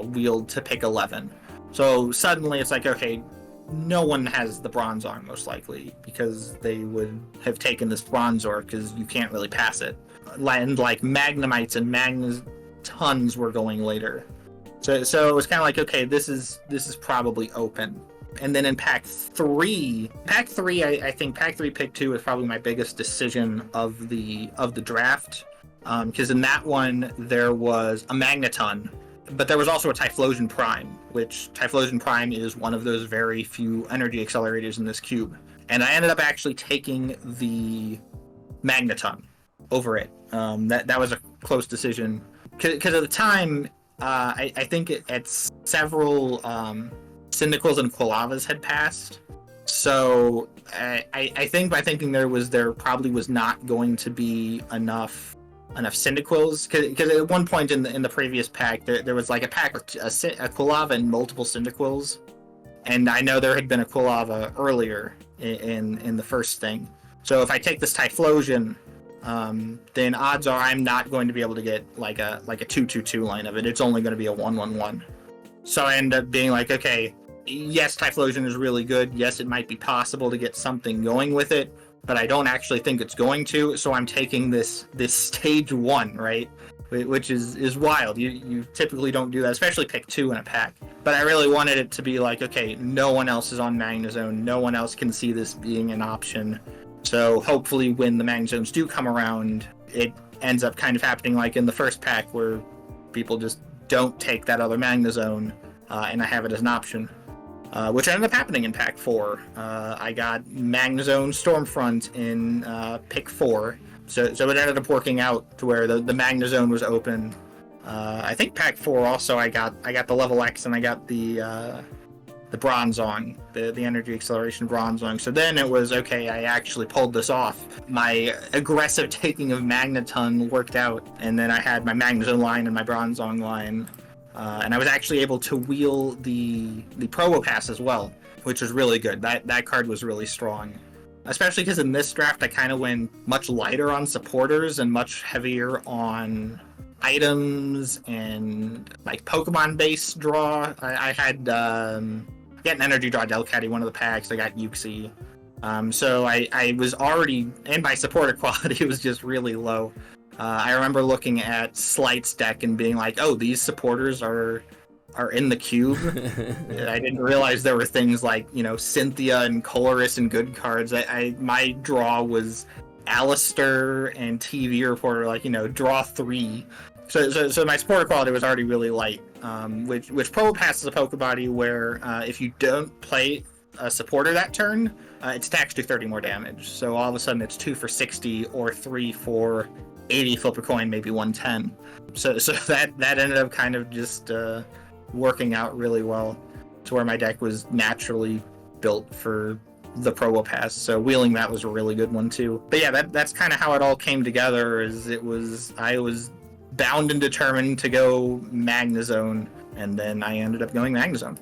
wheeled to pick 11. So suddenly it's like, okay, no one has the Bronzor most likely, because they would have taken this Bronzor because you can't really pass it. And like Magnemites and Magnetons were going later. So it was kind of like, okay, this is probably open. And then in pack 3, I think pack 3 pick 2 is probably my biggest decision of the draft, because in that one there was a Magneton, but there was also a Typhlosion Prime, which Typhlosion Prime is one of those very few energy accelerators in this cube. And I ended up actually taking the Magneton over it. That was a close decision, because at the time I think several Cyndaquils and Quillavas had passed. So I think by thinking there probably was not going to be enough Cyndaquils, because at one point in the previous pack there was like a pack with a Quillava and multiple Cyndaquils, and I know there had been a Quillava earlier in the first thing. So if I take this Typhlosion, then odds are I'm not going to be able to get like a 2/2/2 line of it. It's only going to be a 1/1/1. So I end up being like, okay, yes, Typhlosion is really good. Yes, it might be possible to get something going with it, but I don't actually think it's going to. So I'm taking this stage 1, right? Which is wild. You typically don't do that, especially pick 2 in a pack. But I really wanted it to be like, okay, no one else is on Magnezone. No one else can see this being an option. So hopefully when the Magnezones do come around, it ends up kind of happening like in the first pack, where people just don't take that other Magnezone, and I have it as an option. Which ended up happening in pack 4. I got Magnezone Stormfront in pick 4. So it ended up working out to where the Magnezone was open. I think pack 4 also I got the level X, and I got the Bronzong, the energy acceleration Bronzong. So then it was, okay, I actually pulled this off. My aggressive taking of Magneton worked out, and then I had my Magnezone line and my Bronzong line. And I was actually able to wheel the Probopass as well, which was really good. That card was really strong. Especially because in this draft I kind of went much lighter on supporters and much heavier on items and like Pokemon based draw. I had get an energy draw Delcatty, one of the packs. I got Uxie. So I was already, and my supporter quality was just really low. I remember looking at Slight's deck and being like, oh, these supporters are in the cube. I didn't realize there were things like, Cynthia and Colorus and good cards. My draw was Alistair and TV Reporter, like, draw 3. So my supporter quality was already really light, which Probo Pass is a Pokebody where if you don't play a supporter that turn, its attacks do 30 more damage. So all of a sudden it's 2 for 60 or 3 for 80, flip a coin, maybe 110. So that ended up kind of just working out really well to where my deck was naturally built for the Probo Pass. So wheeling that was a really good one too. But yeah, that's kind of how it all came together. I was bound and determined to go Magnezone, and then I ended up going Magnezone.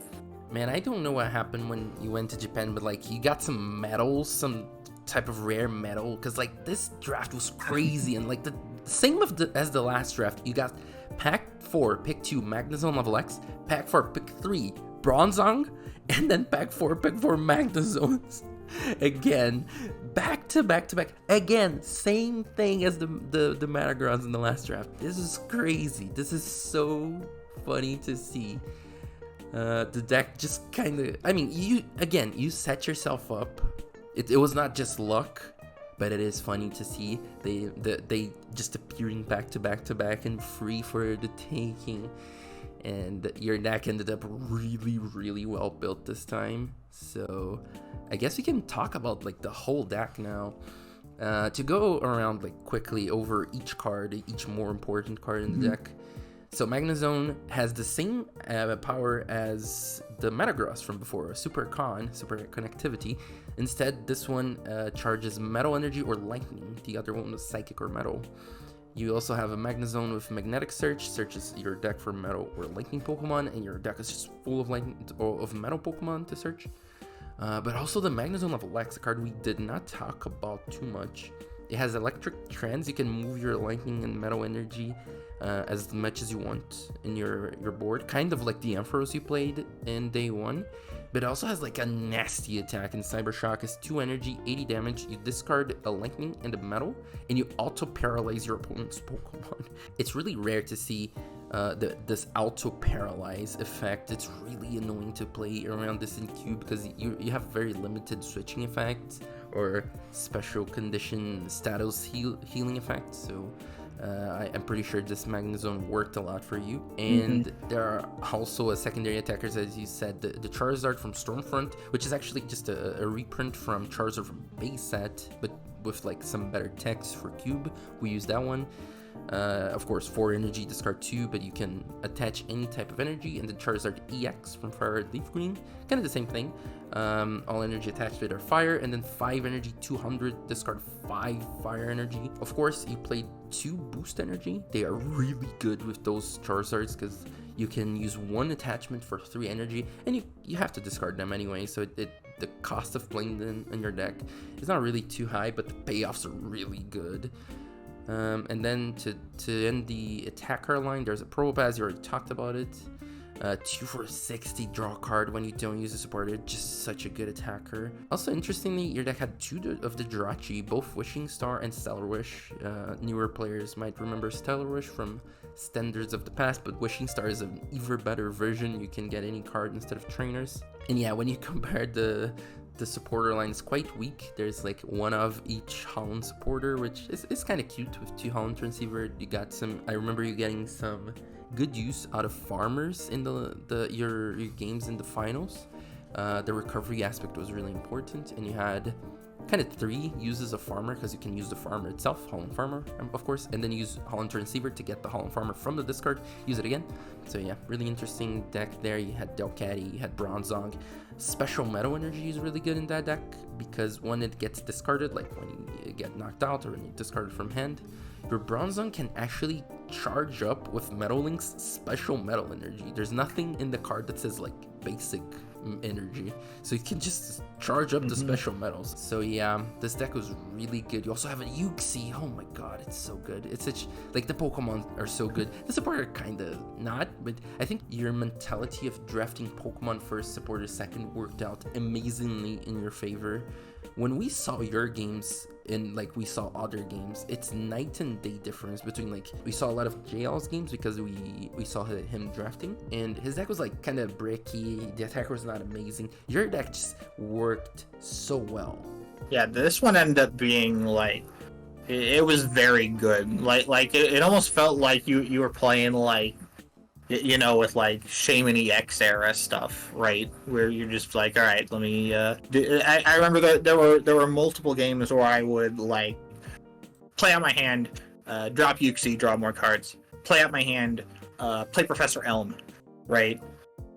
Man, I don't know what happened when you went to Japan, but like you got some medals, some type of rare medal, because like this draft was crazy, and like the same as the last draft, you got pack 4, pick 2, Magnezone level X, pack 4, pick 3, Bronzong, and then pack 4, pick 4, Magnezones. Again, back to back. Again, same thing as the Metagrons in the last draft. This is crazy. This is so funny to see. The deck just kind of, I mean, you set yourself up. It was not just luck, but it is funny to see they just appearing back to back and free for the taking. And your deck ended up really well built this time. So I guess we can talk about like the whole deck now. To go around like quickly over each card, each more important card in the deck. So Magnezone has the same power as the Metagross from before, super connectivity. Instead, this one charges metal energy or lightning. The other one was psychic or metal. You also have a Magnezone with magnetic search, searches your deck for metal or lightning Pokemon, and your deck is just full of lightning or of metal Pokemon to search. But also the Magnezone level X, a card we did not talk about too much. It has electric trends. You can move your lightning and metal energy as much as you want in your board, kind of like the Ampharos you played in day 1. But it also has like a nasty attack, and Cyber Shock is 2 energy, 80 damage. You discard a lightning and a metal, and you auto paralyze your opponent's Pokemon. It's really rare to see this auto paralyze effect. It's really annoying to play around this in Cube because you have very limited switching effects or special condition status healing effects. So I'm pretty sure this Magnezone worked a lot for you. And there are also secondary attackers, as you said, the Charizard from Stormfront, which is actually just a reprint from Charizard from base set, but with like some better text for Cube. We use that one. Of course, 4 energy, discard 2, but you can attach any type of energy. And the Charizard EX from Fire Leaf Green, kind of the same thing. All energy attached to it are fire, and then 5 energy, 200, discard 5 fire energy. Of course, you played 2 boost energy. They are really good with those Charizards because you can use 1 attachment for 3 energy, and you have to discard them anyway, so the cost of playing them in your deck is not really too high, but the payoffs are really good. And then to end the attacker line, there's a Probo Pass. You already talked about it. 2 for 60, draw a card when you don't use a supporter. Just such a good attacker. Also, interestingly, your deck had 2 of the Jirachi, both Wishing Star and Stellar Wish. Newer players might remember Stellar Wish from Standards of the Past, but Wishing Star is an even better version. You can get any card instead of trainers. And yeah, when you compare the supporter line is quite weak. There's like 1 of each Holland supporter, which is kind of cute with 2 Holland Transceiver. You got some, I remember you getting some good use out of farmers in your games in the finals. The recovery aspect was really important, and you had kind of 3 uses of farmer because you can use the farmer itself, Holland Farmer, of course, and then use Holland Transceiver to get the Holland Farmer from the discard, use it again. So yeah, really interesting deck there. You had Delcatty, you had Bronzong. Special Metal Energy is really good in that deck because when it gets discarded, like when you get knocked out or when you discard it from hand, your Bronzong can actually charge up with Metal Link's Special Metal Energy. There's nothing in the card that says like basic energy, so you can just charge up the special metals. So yeah, this deck was really good. You also have a Yuxi. Oh my god, it's so good. It's such, like, the Pokemon are so good. The supporter kind of not, but I think your mentality of drafting Pokemon first, supporter second worked out amazingly in your favor. When we saw your games and like we saw other games, it's night and day difference between, like, we saw a lot of JL's games because we saw him drafting, and his deck was like kind of bricky, the attacker was not amazing. Your deck just worked so well. Yeah, this one ended up being like, it was very good. Like it almost felt like you were playing like, you know, with like Shaman EX era stuff, right? Where you're just like, all right, let me. I remember that there were multiple games where I would like play out my hand, drop Yuxi, draw more cards, play out my hand, play Professor Elm, right?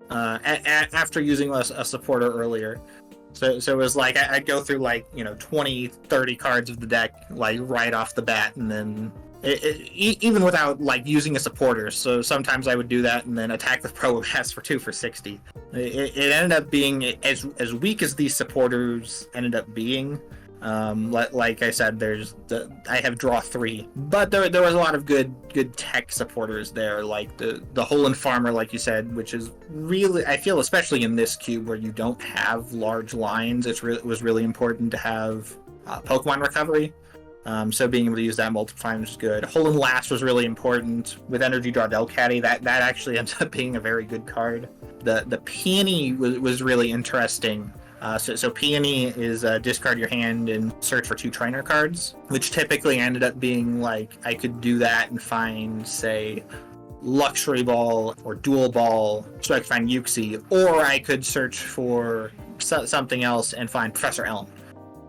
After using a supporter earlier. So it was like I'd go through like, you know, 20, 30 cards of the deck like right off the bat, and then even without like using a supporter. So sometimes I would do that and then attack the Probabass for 2 for 60. It ended up being as weak as these supporters ended up being. Like I said, I have draw 3, but there was a lot of good tech supporters there, like the Holen Farmer, like you said, which is really, I feel, especially in this cube where you don't have large lines, it was really important to have Pokemon recovery. So being able to use that multiple times is good. Holen Last was really important with Energy Draw Delcatty. That actually ends up being a very good card. The Peony was really interesting. So Peony is discard your hand and search for 2 trainer cards, which typically ended up being like, I could do that and find, say, Luxury Ball or Dual Ball, so I could find Yuxi, or I could search for something else and find Professor Elm.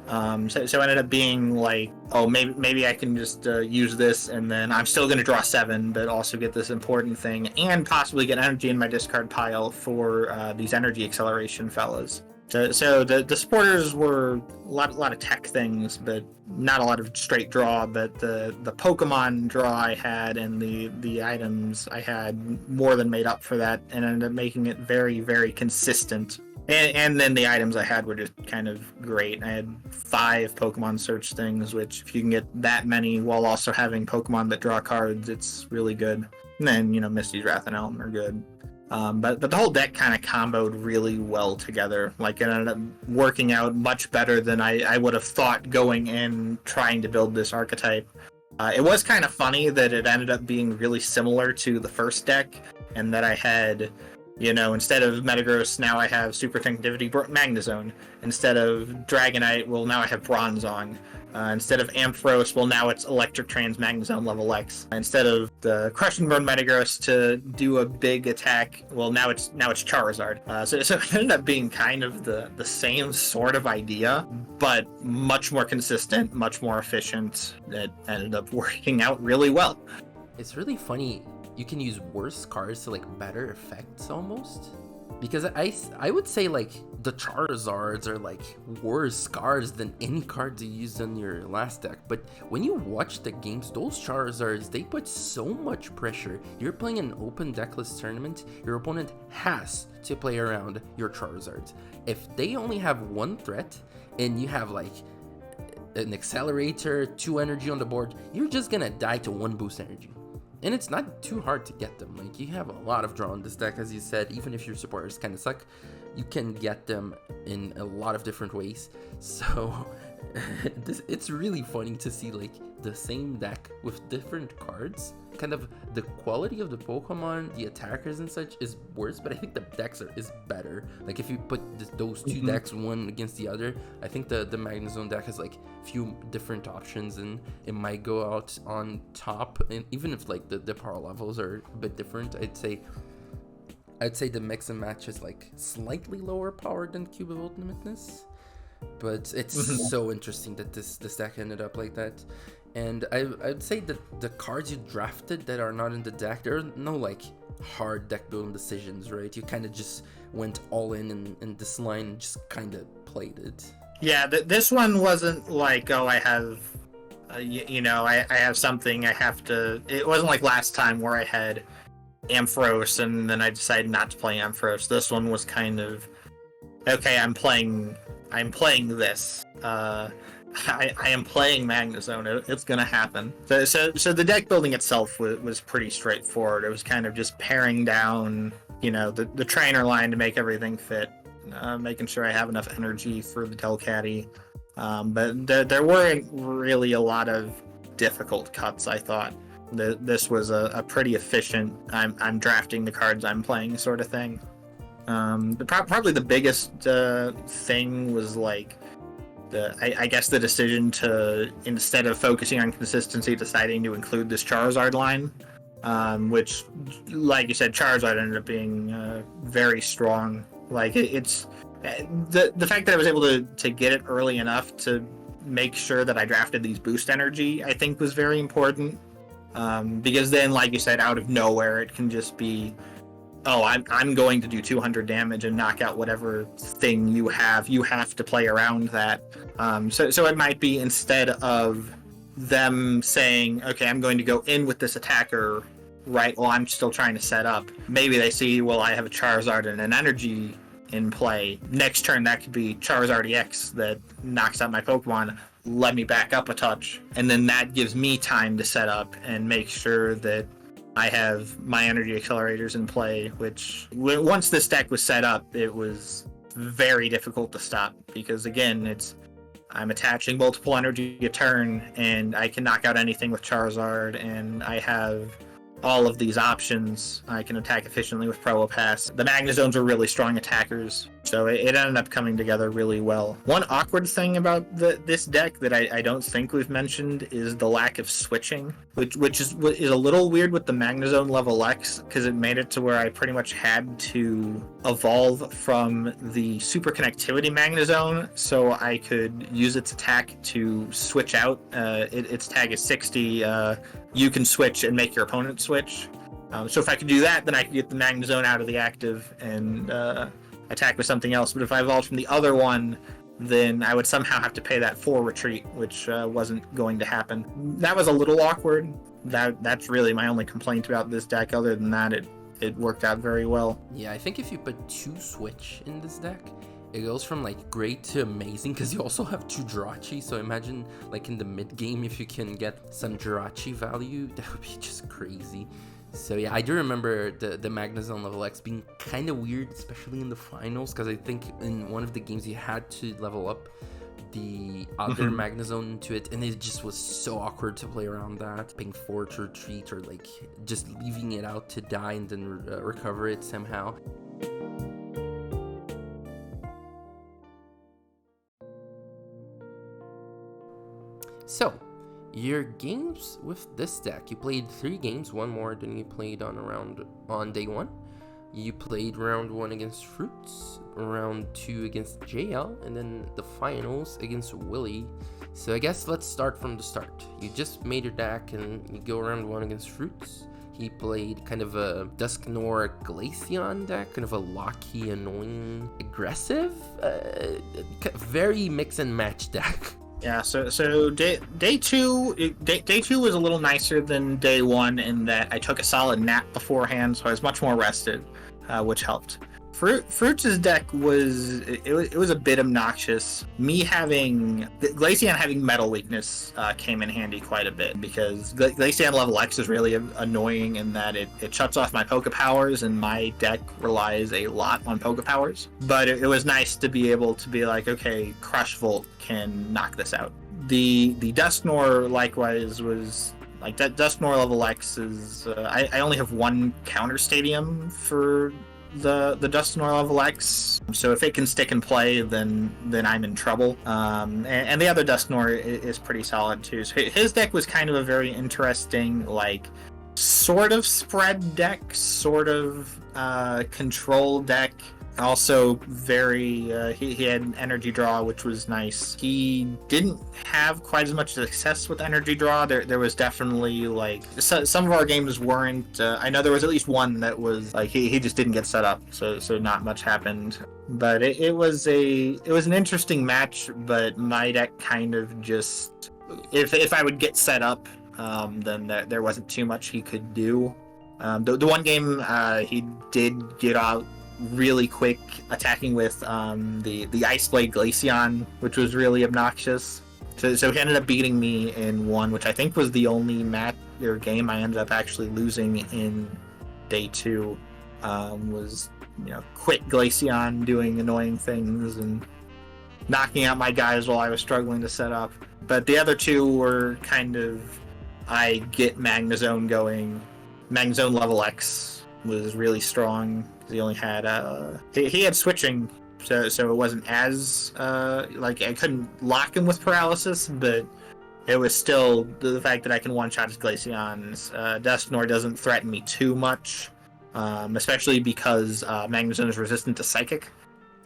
So it ended up being like, oh, maybe I can just use this, and then I'm still going to draw 7, but also get this important thing, and possibly get energy in my discard pile for these energy acceleration fellas. So the supporters were a lot of tech things, but not a lot of straight draw. But the Pokemon draw I had and the items I had more than made up for that, and ended up making it very, very consistent. And then the items I had were just kind of great. I had 5 Pokemon search things, which if you can get that many while also having Pokemon that draw cards, it's really good. And then, you know, Misty's Wrath and Elm are good. But the whole deck kind of comboed really well together. Like, it ended up working out much better than I would have thought going in trying to build this archetype. It was kind of funny that it ended up being really similar to the first deck, and that I had, you know, instead of Metagross, now I have Super Conductivity Magnezone. Instead of Dragonite, well, now I have Bronzong. Instead of Ampharos, well, now it's Electric Trans Magnezone level X. Instead of the Crush and Burn Metagross to do a big attack, well, now it's Charizard. So it ended up being kind of the same sort of idea, but much more consistent, much more efficient. It ended up working out really well. It's really funny. You can use worse cards to like better effects almost. Because I would say like the Charizards are like worse cards than any cards you used on your last deck. But when you watch the games, those Charizards, they put so much pressure. You're playing an open deckless tournament, your opponent has to play around your Charizards. If they only have 1 threat and you have like an accelerator, 2 energy on the board, you're just gonna die to 1 boost energy. And it's not too hard to get them. Like, you have a lot of draw in this deck, as you said. Even if your supporters kind of suck, you can get them in a lot of different ways. So it's really funny to see like the same deck with different cards. Kind of the quality of the Pokemon, the attackers and such is worse, but I think the decks is better. Like, if you put those 2 decks one against the other, I think the Magnezone deck has like few different options, and it might go out on top. And even if like the power levels are a bit different, I'd say the mix and match is like slightly lower power than Cube of Ultimateness. But it's so interesting that this deck ended up like that. And I'd say that the cards you drafted that are not in the deck, there are no like hard deck building decisions, right? You kind of just went all in this line and just kind of played it. Yeah, this one wasn't like, oh, I have, I have something I have to. It wasn't like last time where I had Ampharos and then I decided not to play Ampharos. This one was kind of, okay, I'm playing this. I am playing Magnezone. It's gonna happen. So the deck building itself was pretty straightforward. It was kind of just paring down, the trainer line to make everything fit, making sure I have enough energy for the Delcatty. But there weren't really a lot of difficult cuts. I thought this was a pretty efficient. I'm drafting the cards I'm playing sort of thing. Probably the biggest thing was like I guess the decision to, instead of focusing on consistency, deciding to include this Charizard line, which, like you said, Charizard ended up being very strong. Like it's the fact that I was able to get it early enough to make sure that I drafted these boost energy, I think was very important. Because then, like you said, out of nowhere, it can just be, oh, I'm going to do 200 damage and knock out whatever thing you have. You have to play around that. So it might be, instead of them saying, okay, I'm going to go in with this attacker, right, while I'm still trying to set up. Maybe they see, well, I have a Charizard and an energy in play. Next turn, that could be Charizard EX that knocks out my Pokemon. Let me back up a touch. And then that gives me time to set up and make sure that I have my energy accelerators in play, which once this deck was set up, it was very difficult to stop because, again, I'm attaching multiple energy a turn and I can knock out anything with Charizard, and I have all of these options. I can attack efficiently with Probopass. The Magnezones are really strong attackers, so it ended up coming together really well. One awkward thing about this deck that I don't think we've mentioned is the lack of switching, which is a little weird with the Magnezone level X, because it made it to where I pretty much had to evolve from the Super Connectivity Magnezone so I could use its attack to switch out. Its tag is 60. You can switch and make your opponent switch. So if I could do that, then I could get the Magnezone out of the active and attack with something else. But if I evolved from the other one, then I would somehow have to pay that for retreat, which wasn't going to happen. That was a little awkward. That's really my only complaint about this deck. Other than that, it worked out very well. Yeah, I think if you put 2 switch in this deck, it goes from like great to amazing, because you also have 2 Jirachi. So imagine like in the mid game, if you can get some Jirachi value, that would be just crazy. So yeah, I do remember the Magnezone level X being kind of weird, especially in the finals, because I think in one of the games you had to level up the other Magnezone to it, and it just was so awkward to play around that, paying 4 to retreat, or like just leaving it out to die and then recover it somehow. So, your games with this deck, you played 3 games, 1 more than you played on day 1. You played round 1 against Fruits, round 2 against JL, and then the finals against Willy. So I guess let's start from the start. You just made your deck and you go round 1 against Fruits. He played kind of a Dusknoir Glaceon deck, kind of a locky, annoying, aggressive, very mix and match deck. Yeah, so day two was a little nicer than day 1 in that I took a solid nap beforehand, so I was much more rested, which helped. Fruits' deck was a bit obnoxious. Glaceon having metal weakness came in handy quite a bit, because Glaceon level X is really annoying in that it shuts off my Poké Powers, and my deck relies a lot on Poké Powers. But it was nice to be able to be like, okay, Crush Volt can knock this out. The Dusknoir likewise was like that. Dusknoir level X is I only have 1 counter stadium for the Dusknoir level X, so if it can stick and play, then I'm in trouble. And the other Dusknoir is pretty solid too. So his deck was kind of a very interesting, like, sort of spread deck, sort of control deck. Also very he had an energy draw, which was nice. He didn't have quite as much success with energy draw. There was definitely, like, some of our games weren't I know there was at least one that was like he just didn't get set up, so not much happened. But it was an interesting match. But my deck kind of just, if I would get set up, then there wasn't too much he could do. The one game he did get out really quick attacking with the Ice Blade Glaceon, which was really obnoxious. So he ended up beating me in one, which I think was the only match or game I ended up actually losing in day 2. Was quick Glaceon doing annoying things and knocking out my guys while I was struggling to set up. But the other 2 were kind of, I get Magnezone going. Magnezone level X was really strong. He only had he had switching, so it wasn't as like I couldn't lock him with paralysis, but it was still the fact that I can one-shot his Glaceons. Dusknoir doesn't threaten me too much, especially because Magnezone is resistant to Psychic.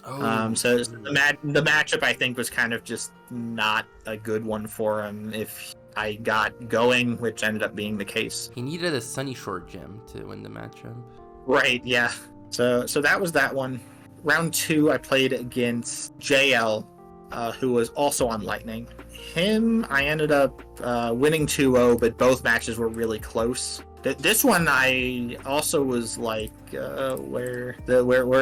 So the matchup, I think, was kind of just not a good one for him if I got going, which ended up being the case. He needed a Sunny Shore gem to win the matchup. Right, yeah. So that was that one. Round 2, I played against JL, who was also on Lightning. Him, I ended up winning 2-0, but both matches were really close. This one, I also was like, where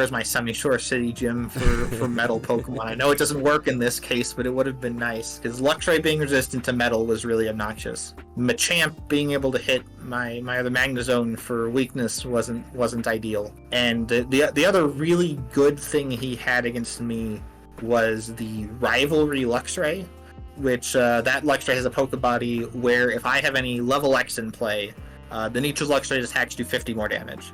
is my Sunny Shore City gym for metal Pokemon? I know it doesn't work in this case, but it would have been nice, because Luxray being resistant to metal was really obnoxious. Machamp being able to hit my other Magnezone for weakness wasn't ideal. And the other really good thing he had against me was the Rivalry Luxray, which that Luxray has a Pokebody where if I have any level X in play, then each of Luxray's attacks do 50 more damage.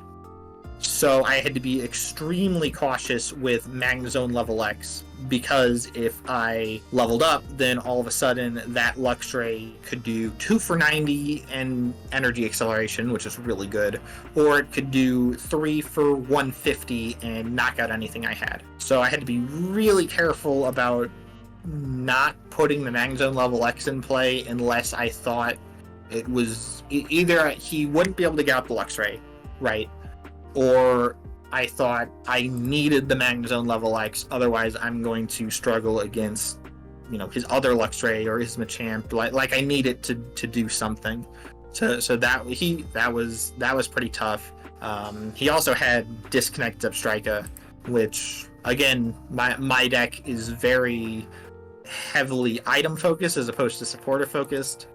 So I had to be extremely cautious with Magnezone level X, because if I leveled up, then all of a sudden that Luxray could do 2 for 90 and energy acceleration, which is really good, or it could do 3 for 150 and knock out anything I had. So I had to be really careful about not putting the Magnezone level X in play unless I thought it was either he wouldn't be able to get out the Luxray, right? Or I thought I needed the Magnezone level X, otherwise I'm going to struggle against, his other Luxray or his Machamp. Like I need it to do something. So that was pretty tough. He also had Disconnect Zebstrika, which again, my deck is very heavily item focused as opposed to supporter focused.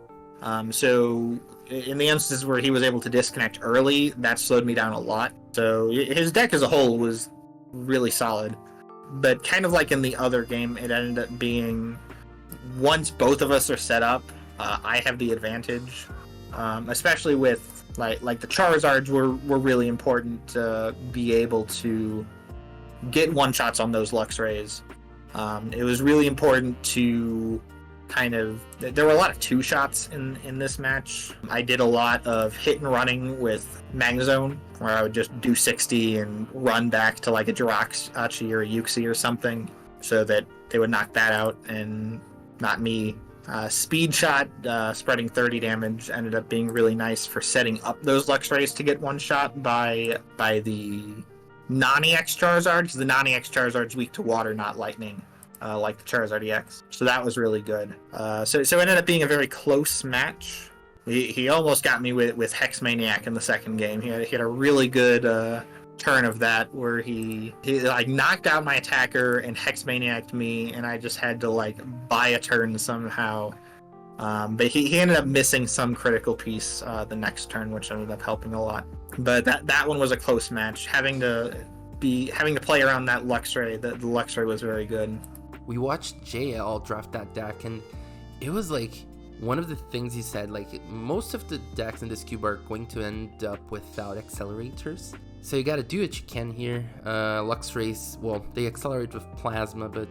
So in the instances where he was able to disconnect early, that slowed me down a lot. So his deck as a whole was really solid. But kind of like in the other game, it ended up being, once both of us are set up, I have the advantage. Especially with like the Charizards were really important to be able to get one-shots on those Luxrays. It was really important to there were a lot of 2-shots in this match. I did a lot of hit and running with Magnezone, where I would just do 60 and run back to like a Jirachi or a Uxie or something, so that they would knock that out and not me. Speed Shot, spreading 30 damage, ended up being really nice for setting up those Luxrays to get one shot by the non-EX Charizard, because the non-EX Charizard's weak to water, not lightning. Like the Charizard EX. So that was really good. So it ended up being a very close match. He almost got me with Hex Maniac in the second game. He had a really good turn of that where he like knocked out my attacker and Hex Maniac'd me, and I just had to like buy a turn somehow. But he ended up missing some critical piece the next turn, which ended up helping a lot. But that one was a close match. Having to play around that Luxray, the Luxray was very good. We watched JL draft that deck, and it was like one of the things he said, like most of the decks in this cube are going to end up without accelerators. So you gotta do what you can here. Luxray's, well, they accelerate with Plasma, but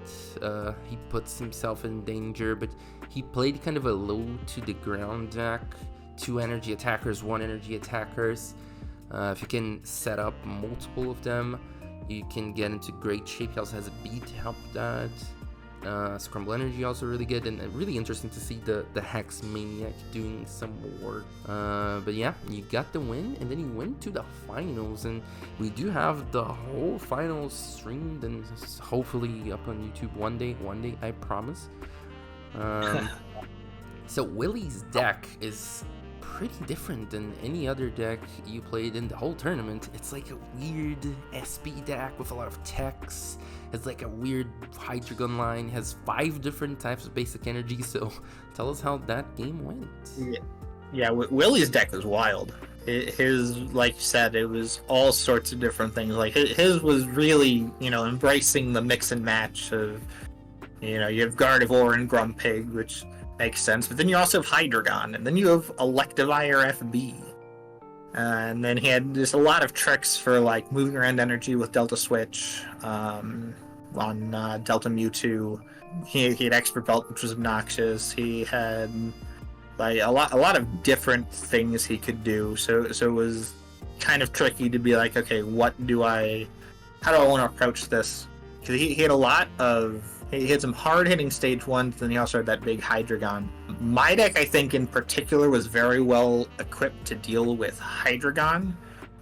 he puts himself in danger. But he played kind of a low to the ground deck. 2 energy attackers, 1 energy attackers. If you can set up multiple of them, you can get into great shape. He also has a beat to help that. Scramble Energy also really good, and really interesting to see the Hex Maniac doing some work. But yeah, you got the win, and then you went to the finals, and we do have the whole finals streamed and hopefully up on YouTube one day, I promise. So Willie's deck is pretty different than any other deck you played in the whole tournament. It's like a weird SP deck with a lot of techs. It's like a weird Hydreigon line, has 5 different types of basic energy, so tell us how that game went. Yeah, Willie's deck was wild. His, like you said, it was all sorts of different things. Like, his was really, embracing the mix and match of, you have Gardevoir and Grumpig, which makes sense, but then you also have Hydreigon, and then you have Electivire FB. And then he had just a lot of tricks for, like, moving around energy with Delta Switch on Delta Mewtwo. He had Expert Belt, which was obnoxious. He had, like, a lot of different things he could do, so it was kind of tricky to be like, okay, how do I want to approach this? Because he had a lot of... He had some hard-hitting stage ones, then he also had that big Hydreigon. My deck, I think, in particular, was very well equipped to deal with Hydreigon.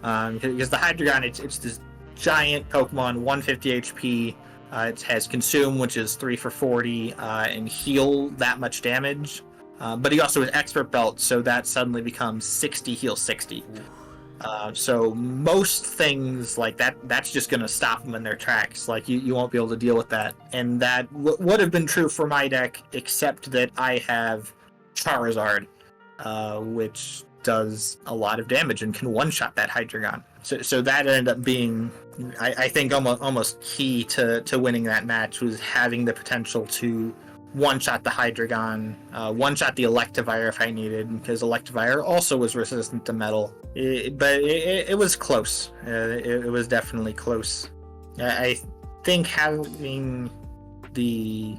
Because the Hydreigon, it's this giant Pokemon, 150 HP. It has Consume, which is 3 for 40, and heal that much damage. But he also has Expert Belt, so that suddenly becomes 60 heal 60. So most things like that's just going to stop them in their tracks. Like, you won't be able to deal with that. And that would have been true for my deck, except that I have Charizard, which does a lot of damage and can one-shot that Hydreigon. So that ended up being, I think, almost key to winning that match, was having the potential to one-shot the Hydreigon, one-shot the Electivire if I needed, because Electivire also was resistant to metal. But it was close. It was definitely close. I think having the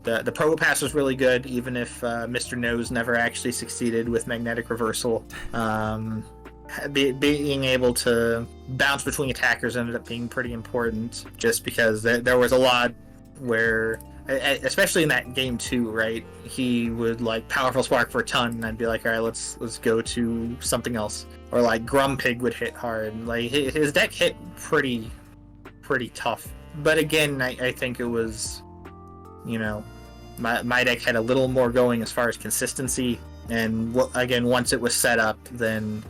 Probopass was really good, even if Mr. Nose never actually succeeded with Magnetic Reversal. Being able to bounce between attackers ended up being pretty important, just because there was a lot where, especially in that game 2, right? He would, like, Powerful Spark for a ton, and I'd be like, all right, let's go to something else. Or, like, Grumpig would hit hard. Like, his deck hit pretty tough. But again, I think it was, my deck had a little more going as far as consistency. And again, once it was set up, then,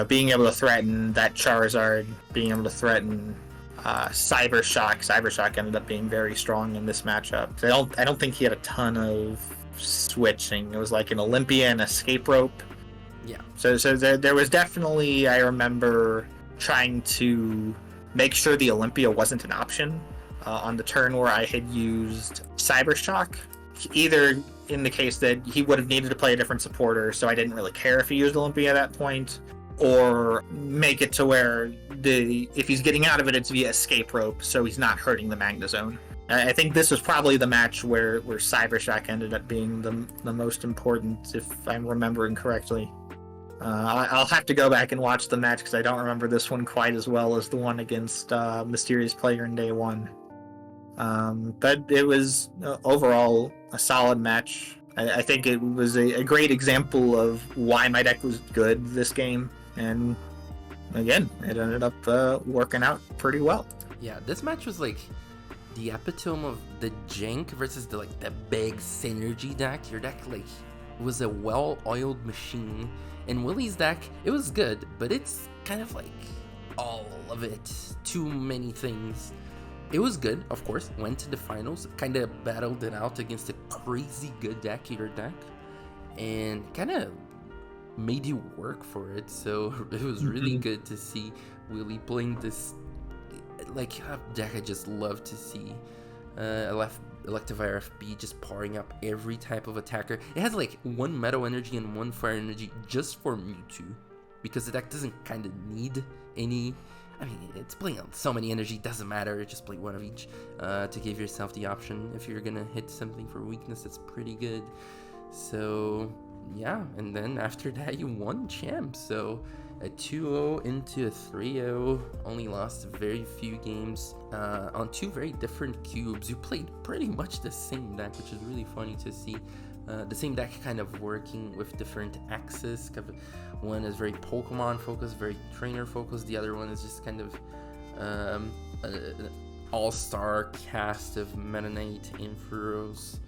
being able to threaten that Charizard, being able to threaten Cybershock ended up being very strong in this matchup. I don't think he had a ton of switching. It was like an Olympia and Escape Rope. Yeah. So there was definitely, I remember trying to make sure the Olympia wasn't an option on the turn where I had used Cybershock. Either in the case that he would have needed to play a different supporter, so I didn't really care if he used Olympia at that point, or make it to where if he's getting out of it, it's via Escape Rope, so he's not hurting the Magnezone. I think this was probably the match where Cybershock ended up being the most important, if I'm remembering correctly. I'll have to go back and watch the match, because I don't remember this one quite as well as the one against Mysterious Player in Day 1. But it was overall a solid match. I think it was a great example of why my deck was good this game, and again, it ended up working out pretty well. Yeah, this match was like the epitome of the jank versus the big synergy deck. Your deck was a well-oiled machine, and Willie's deck, it was good, but it's kind of like all of it, too many things. It was good, of course, went to the finals, kind of battled it out against a crazy good deck, your deck, and kind of made you work for it, so it was really good to see Willie playing this, deck I just love to see. Electivire FB just powering up every type of attacker. It has one Metal Energy and one Fire Energy just for Mewtwo, because the deck doesn't kind of need any. I mean, it's playing on so many energy, doesn't matter, just play one of each to give yourself the option. If you're gonna hit something for weakness, that's pretty good. So yeah, and then after that you won champ, so a 2-0 into a 3-0, only lost very few games on 2 very different cubes. You played pretty much the same deck, which is really funny to see. The same deck kind of working with different axes. One is very Pokemon focused, very trainer focused. The other one is just kind of an all-star cast of Meta Knight and Furos.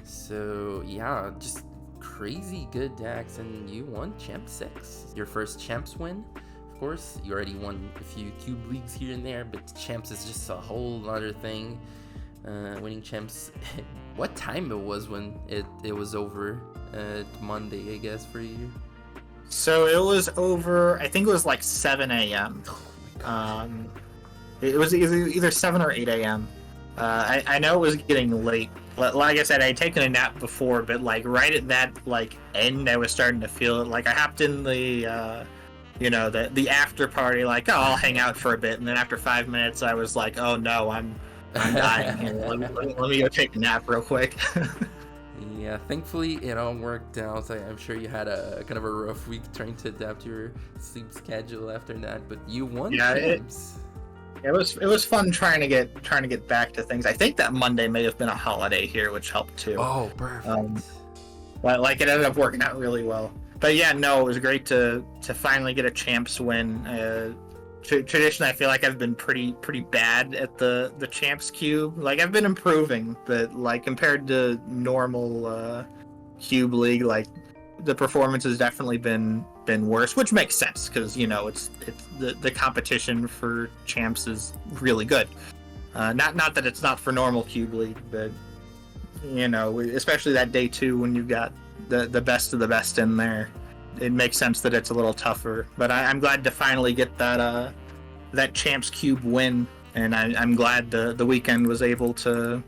So yeah, just crazy good decks, and you won Champ 6. Your first Champs win. Of course, you already won a few Cube Leagues here and there, but Champs is just a whole other thing. Winning Champs, what time it was when it was over? Monday, I guess, for you. So it was over, I think it was like 7 a.m. It was either 7 or 8 a.m. I know it was getting late. Like I said, I had taken a nap before, but like right at that like end, I was starting to feel it. Like I hopped in the the after party, like, oh, I'll hang out for a bit, and then after 5 minutes, I was like, oh no, I'm dying here. Let me go take a nap real quick. Yeah, thankfully it all worked out. I'm sure you had a kind of a rough week trying to adapt your sleep schedule after that, but you won. Yeah, Champs. it was fun trying to get back to things. I think that Monday may have been a holiday here, which helped too. Oh, perfect. Like it ended up working out really well. But yeah, no, it was great to finally get a Champs win. Traditionally, I feel like I've been pretty bad at the Champs Cube. Like I've been improving, but like compared to normal Cube League, like the performance has definitely been worse, which makes sense because it's the competition for Champs is really good. Not that it's not for normal Cube League, but especially that day 2 when you've got the best of the best in there, it makes sense that it's a little tougher. But I'm glad to finally get that Champs Cube win, and I'm glad the weekend was able to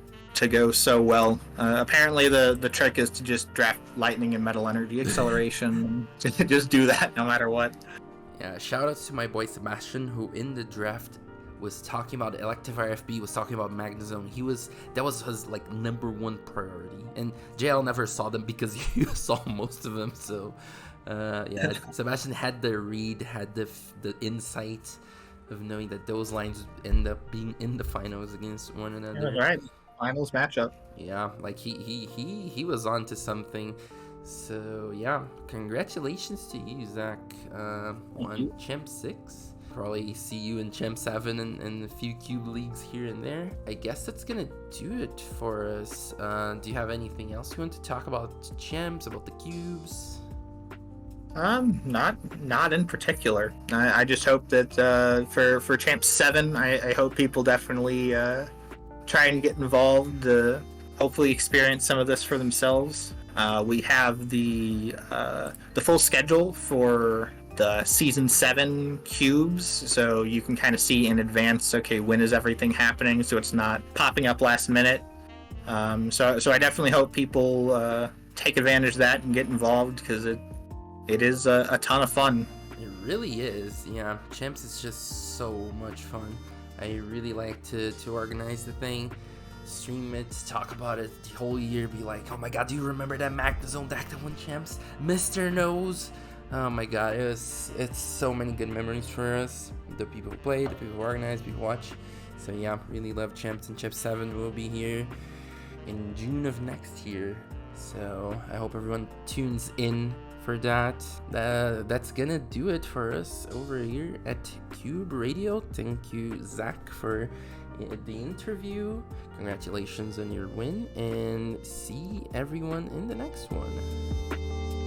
go so well. Apparently the trick is to just draft Lightning and Metal Energy Acceleration. Just do that no matter what. Yeah, shout outs to my boy Sebastian, who in the draft was talking about Electivire FB, was talking about Magnezone. That was his like number 1 priority, and JL never saw them because he saw most of them. So yeah, Sebastian had the read, had the insight of knowing that those lines end up being in the finals against one another. Yeah, right, finals matchup. Yeah, like he was on to something. So yeah, congratulations to you, Zach. On Champ 6. Probably see you in Champ 7 and a few Cube Leagues here and there. I guess that's gonna do it for us. Do you have anything else you want to talk about Champs, about the cubes? Not in particular. I just hope that for Champ 7, I hope people definitely try and get involved. Hopefully experience some of this for themselves. We have the full schedule for the season 7 cubes, so you can kind of see in advance, okay, when is everything happening, so it's not popping up last minute. So I definitely hope people take advantage of that and get involved, because it is a ton of fun. It really is. Yeah, Champs is just so much fun. I really like to organize the thing, stream it, talk about it the whole year, be like, oh my god, do you remember that Magnezone deck that won Champs? Mr. Knows. Oh my god, it's so many good memories for us. The people who play, the people who organize, people who watch. So yeah, really love Champs, and Champ 7 will be here in June of next year. So I hope everyone tunes in for that. That's gonna do it for us over here at Cube Radio. Thank you, Zach, for the interview. Congratulations on your win, and see everyone in the next one.